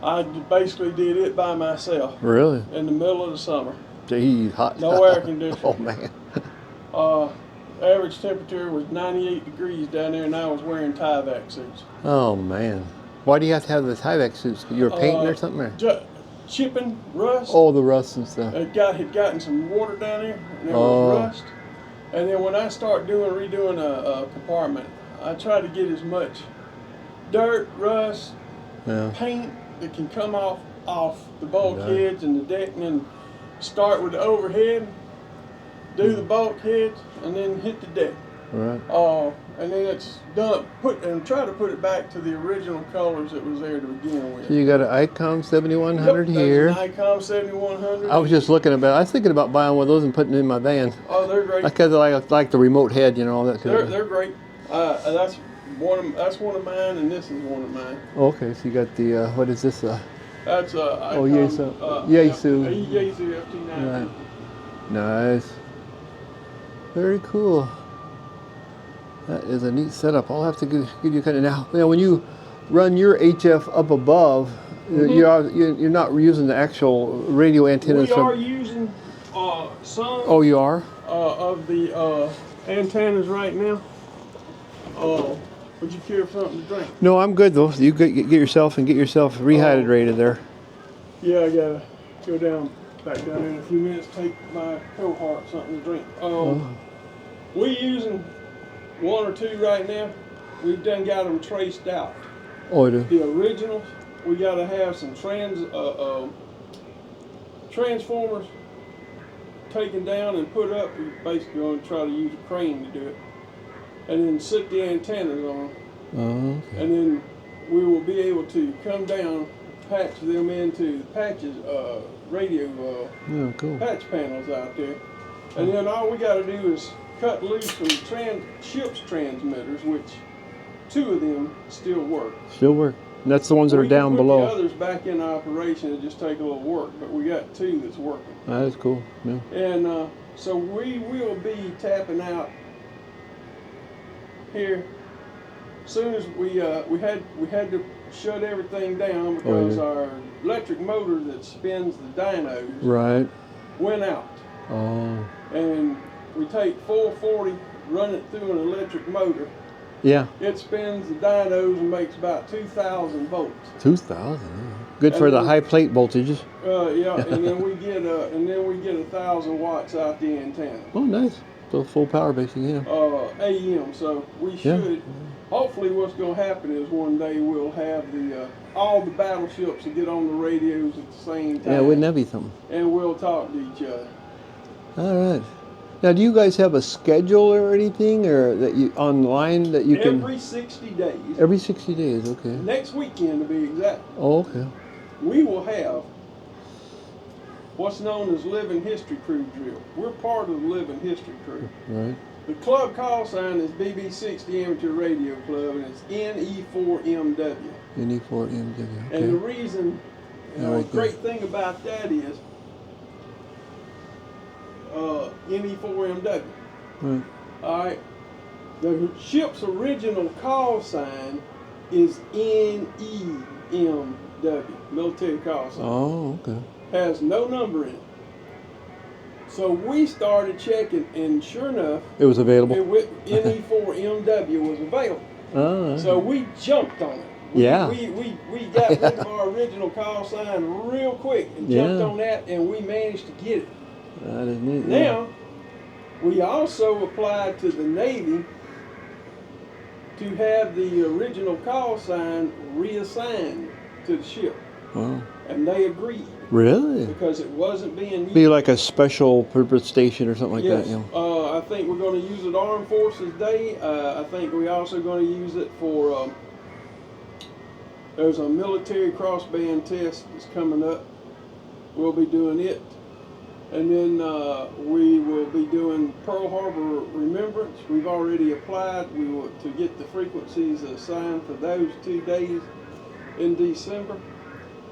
I basically did it by myself Really? in the middle of the summer. Gee, hot. No air conditioning. Oh man. Average temperature was 98 degrees down there, and I was wearing Tyvek suits. Oh man. Why do you have to have the Tyvek suits? You were painting or something? Or? Chipping, rust. Oh, the rust and stuff. It had gotten some water down there, and there Oh. was rust. And then when I start redoing a compartment, I try to get as much dirt, rust, Yeah. paint that can come off the bulkheads and the deck, and then start with the overhead, do the bulkheads, and then hit the deck. Right. And then it's done. Try to put it back to the original colors that was there to begin with. So you got an Icom 7100 here. That's an Icom 7100. I was just looking about. I was thinking about buying one of those and putting it in my van. Oh, they're great. Because I like the remote head, you know, all that kind of. They're great. That's one of mine, and this is one of mine. Okay, so you got the what is this? That's Oh, Yaesu. Yaesu. Yaesu FT9. Right. Nice. Very cool. That is a neat setup. I'll have to give you kind of now. When you run your HF up above, you're not using the actual radio antennas. We are using some Oh, you are? of the antennas right now. Would you care for something to drink? No, I'm good though. You get yourself rehydrated there. Yeah, I gotta go back down there in a few minutes, take my cohort something to drink. We using one or two right now. We've done got them traced out. Oh, I do. The originals, we gotta have some transformers taken down and put up. We're basically going to try to use a crane to do it, and then sit the antennas on, Oh, okay. and then we will be able to come down, patch them into patches, radio Yeah, cool. patch panels out there, and then all we got to do is cut loose some ship's transmitters, which 2 of them still work. Still work. And that's the ones that are We can down put below. the others back in operation and just take a little work, but we got 2 that's working. That is cool. Yeah. And so we will be tapping out here soon as we had to shut everything down because our electric motor that spins the dynos Right. went out. Oh. And we take 440, run it through an electric motor. Yeah. It spins the dynos and makes about 2,000 volts. 2,000. Good for the high plate voltages. Yeah, and then we get 1,000 watts out the antenna. Oh, nice. So full power basically, yeah. AM. So we should. Hopefully, what's going to happen is one day we'll have all the battleships to get on the radios at the same time. Yeah, wouldn't that be something? And we'll talk to each other. All right. Now, do you guys have a schedule or anything, or that you online that you can? Every 60 days. Every 60 days. Okay. Next weekend, to be exact. Oh, okay. We will have what's known as Living History Crew drill. We're part of the Living History Crew. Right. The club call sign is BB60 Amateur Radio Club, and it's NE4MW. NE4MW. Okay. And the reason, the great thing about that is NE4MW. Right. All right. The ship's original call sign is NEMW, military call sign. Oh, okay. Has no number in it. So we started checking, and sure enough, It was available. NE4MW was available. Oh. So we jumped on it. We got rid of our original call sign real quick and jumped on that, and we managed to get it. That is neat. Now, we also applied to the Navy to have the original call sign reassigned to the ship. Wow. And they agreed. Really? Because it wasn't being used. Be like a special purpose station or something like Yes. that. Yeah. I think we're going to use it Armed Forces Day. I think we're also going to use it for, there's a military crossband test that's coming up. We'll be doing it. And then we will be doing Pearl Harbor Remembrance. We've already applied. We will to get the frequencies assigned for those 2 days in December.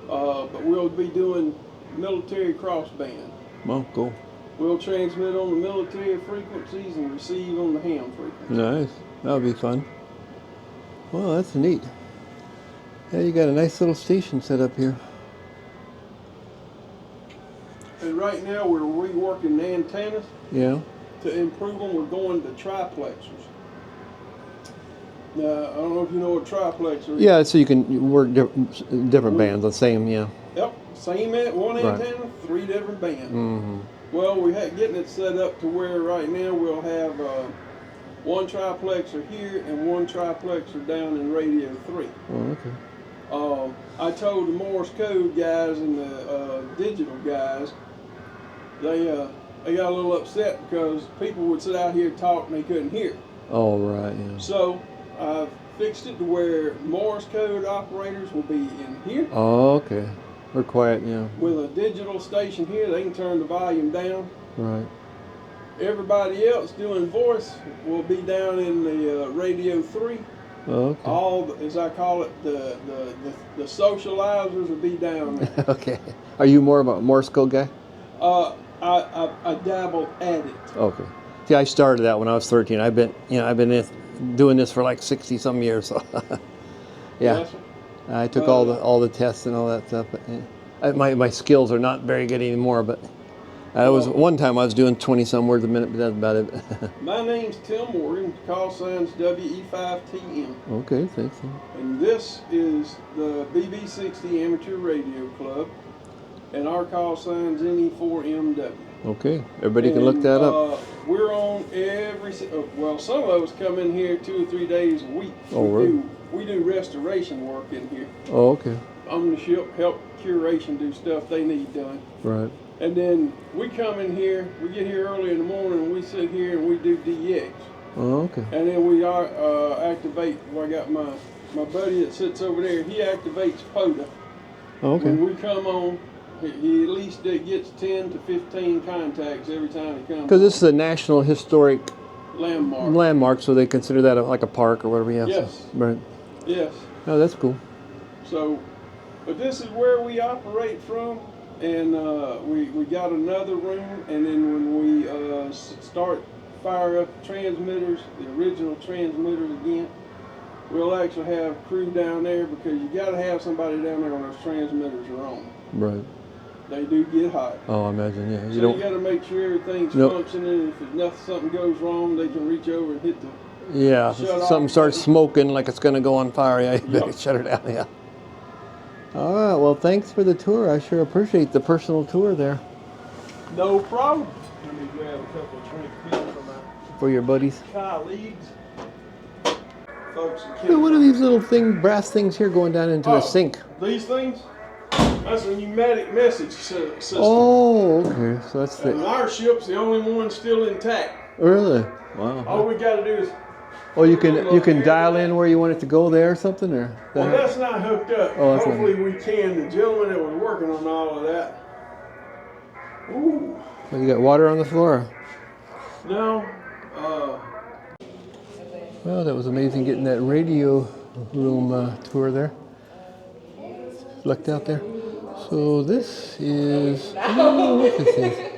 But we'll be doing military crossband. Well, cool. We'll transmit on the military frequencies and receive on the ham frequencies. Nice. That'll be fun. Well, that's neat. Yeah, you got a nice little station set up here. And right now we're reworking the antennas Yeah. to improve them. We're going to triplexers. Now, I don't know if you know what triplexer is. Yeah, so you can work different bands, the same, yeah. Yep, same one antenna, 3 different bands. Mm-hmm. Well, we're getting it set up to where right now we'll have 1 triplexer here and 1 triplexer down in Radio 3. Oh, okay. I told the Morse code guys and the digital guys, they got a little upset because people would sit out here and talk and they couldn't hear. Oh, right, yeah. So I've fixed it to where Morse code operators will be in here. Oh, okay. We're quiet, yeah. With a digital station here, they can turn the volume down. Right. Everybody else doing voice will be down in the Radio 3. Oh, okay. All, as I call it, the socializers will be down there. Okay. Are you more of a Morse code guy? I dabbled at it. Okay. See, I started that when I was 13. I've been doing this for like 60 some years. So yeah. Yes, sir. I took all the tests and all that stuff. But, yeah. My skills are not very good anymore. But I was one time I was doing 20 some words a minute, but that's about it. My name's Tim Morgan. Call sign's WE5TM. Okay, thanks. And this is the BB60 Amateur Radio Club. and our call sign's NE4MW. Okay, everybody can look that up. We're on well, some of us come in here 2 or 3 days a week. Oh, really? We do restoration work in here. Oh, okay. On the ship, help curation do stuff they need done. Right. And then we come in here, we get here early in the morning, and we sit here and we do DX. Oh, okay. And then we activate, well, I got my buddy that sits over there, he activates POTA. Oh, okay. When we come on, he at least gets 10 to 15 contacts every time he comes. Because this is a national historic landmark, so they consider that like a park or whatever. Yeah. Yes. So, right. Yes. Oh, that's cool. So, but this is where we operate from, and we got another room, and then when we fire up transmitters, the original transmitters again, we'll actually have crew down there, because you got to have somebody down there when those transmitters are on. Right. They do get hot. Oh, I imagine, yeah. You got to make sure everything's functioning. If something goes wrong, they can reach over and hit the if something starts smoking like it's going to go on fire, yeah, you better shut it down, yeah. All right, well, thanks for the tour. I sure appreciate the personal tour there. No problem. Let me grab a couple of drink pills from my For your buddies. colleagues. Folks, Hey, what are these little brass things here going down into the sink? These things? That's a pneumatic message system. Oh, okay. So that's And our ship's the only one still intact. Really? Wow. All we got to do is. Oh, you can dial in where you want it to go there or something, or? Well, that's not hooked up. Oh, hopefully we can. The gentleman that was working on all of that. Ooh. Well, you got water on the floor? No. Well, that was amazing getting that radio room tour there. Looked out there. So this is, I don't know what this is.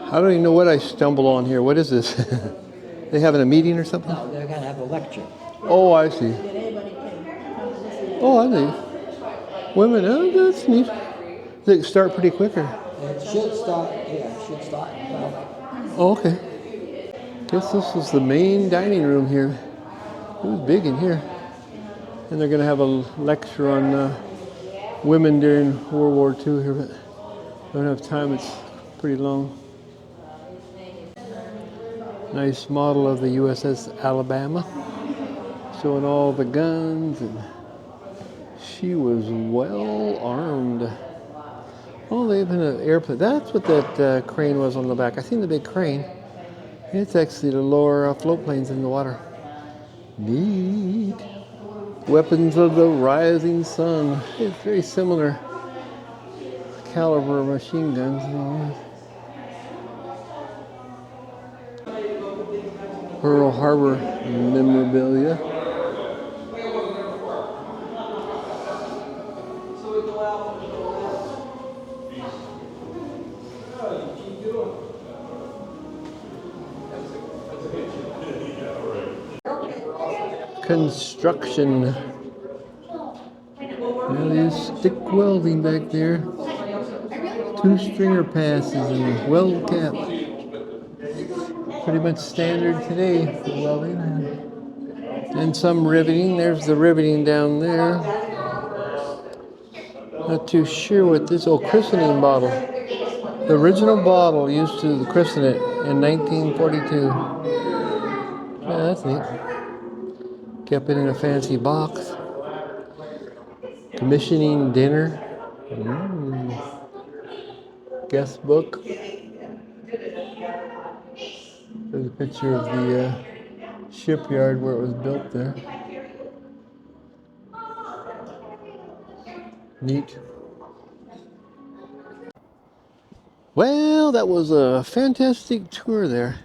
I don't even know what I stumbled on here. What is this? They having a meeting or something? No, they're going to have a lecture. Oh, I see. Oh, I see. Women, oh, that's neat. They start pretty quicker. It should start, well, Oh, okay. Guess this was the main dining room here. It was big in here. And they're going to have a lecture on women during World War II here, but I don't have time. It's pretty long. Nice model of the USS Alabama, showing all the guns, and she was well armed. Oh, they have an airplane. That's what that crane was on the back. I seen the big crane. It's actually to lower float planes in the water. Neat. Weapons of the rising sun. It's very similar caliber machine guns and all that. Pearl Harbor memorabilia. Construction. Now there's stick welding back there. 2 stringer passes and a weld cap. Pretty much standard today for welding. And some riveting. There's the riveting down there. Not too sure what this, christening bottle. The original bottle used to christen it in 1942. Yeah, that's neat. Kept it in a fancy box. Commissioning dinner. Guest book. There's a picture of the shipyard where it was built there. Neat. Well, that was a fantastic tour there.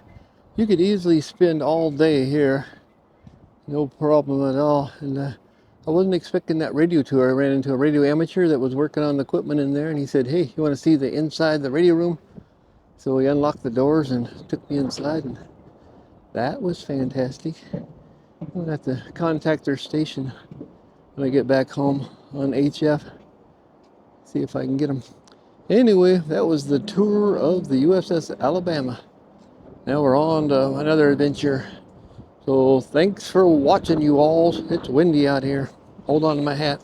You could easily spend all day here. No problem at all. And I wasn't expecting that radio tour. I ran into a radio amateur that was working on the equipment in there, and he said, "Hey, you want to see the inside the radio room?" So we unlocked the doors and took me inside, and that was fantastic. I'll have to contact their station when I get back home on HF. See if I can get them. Anyway, that was the tour of the USS Alabama. Now we're on to another adventure. So thanks for watching, you all. It's windy out here. Hold on to my hat.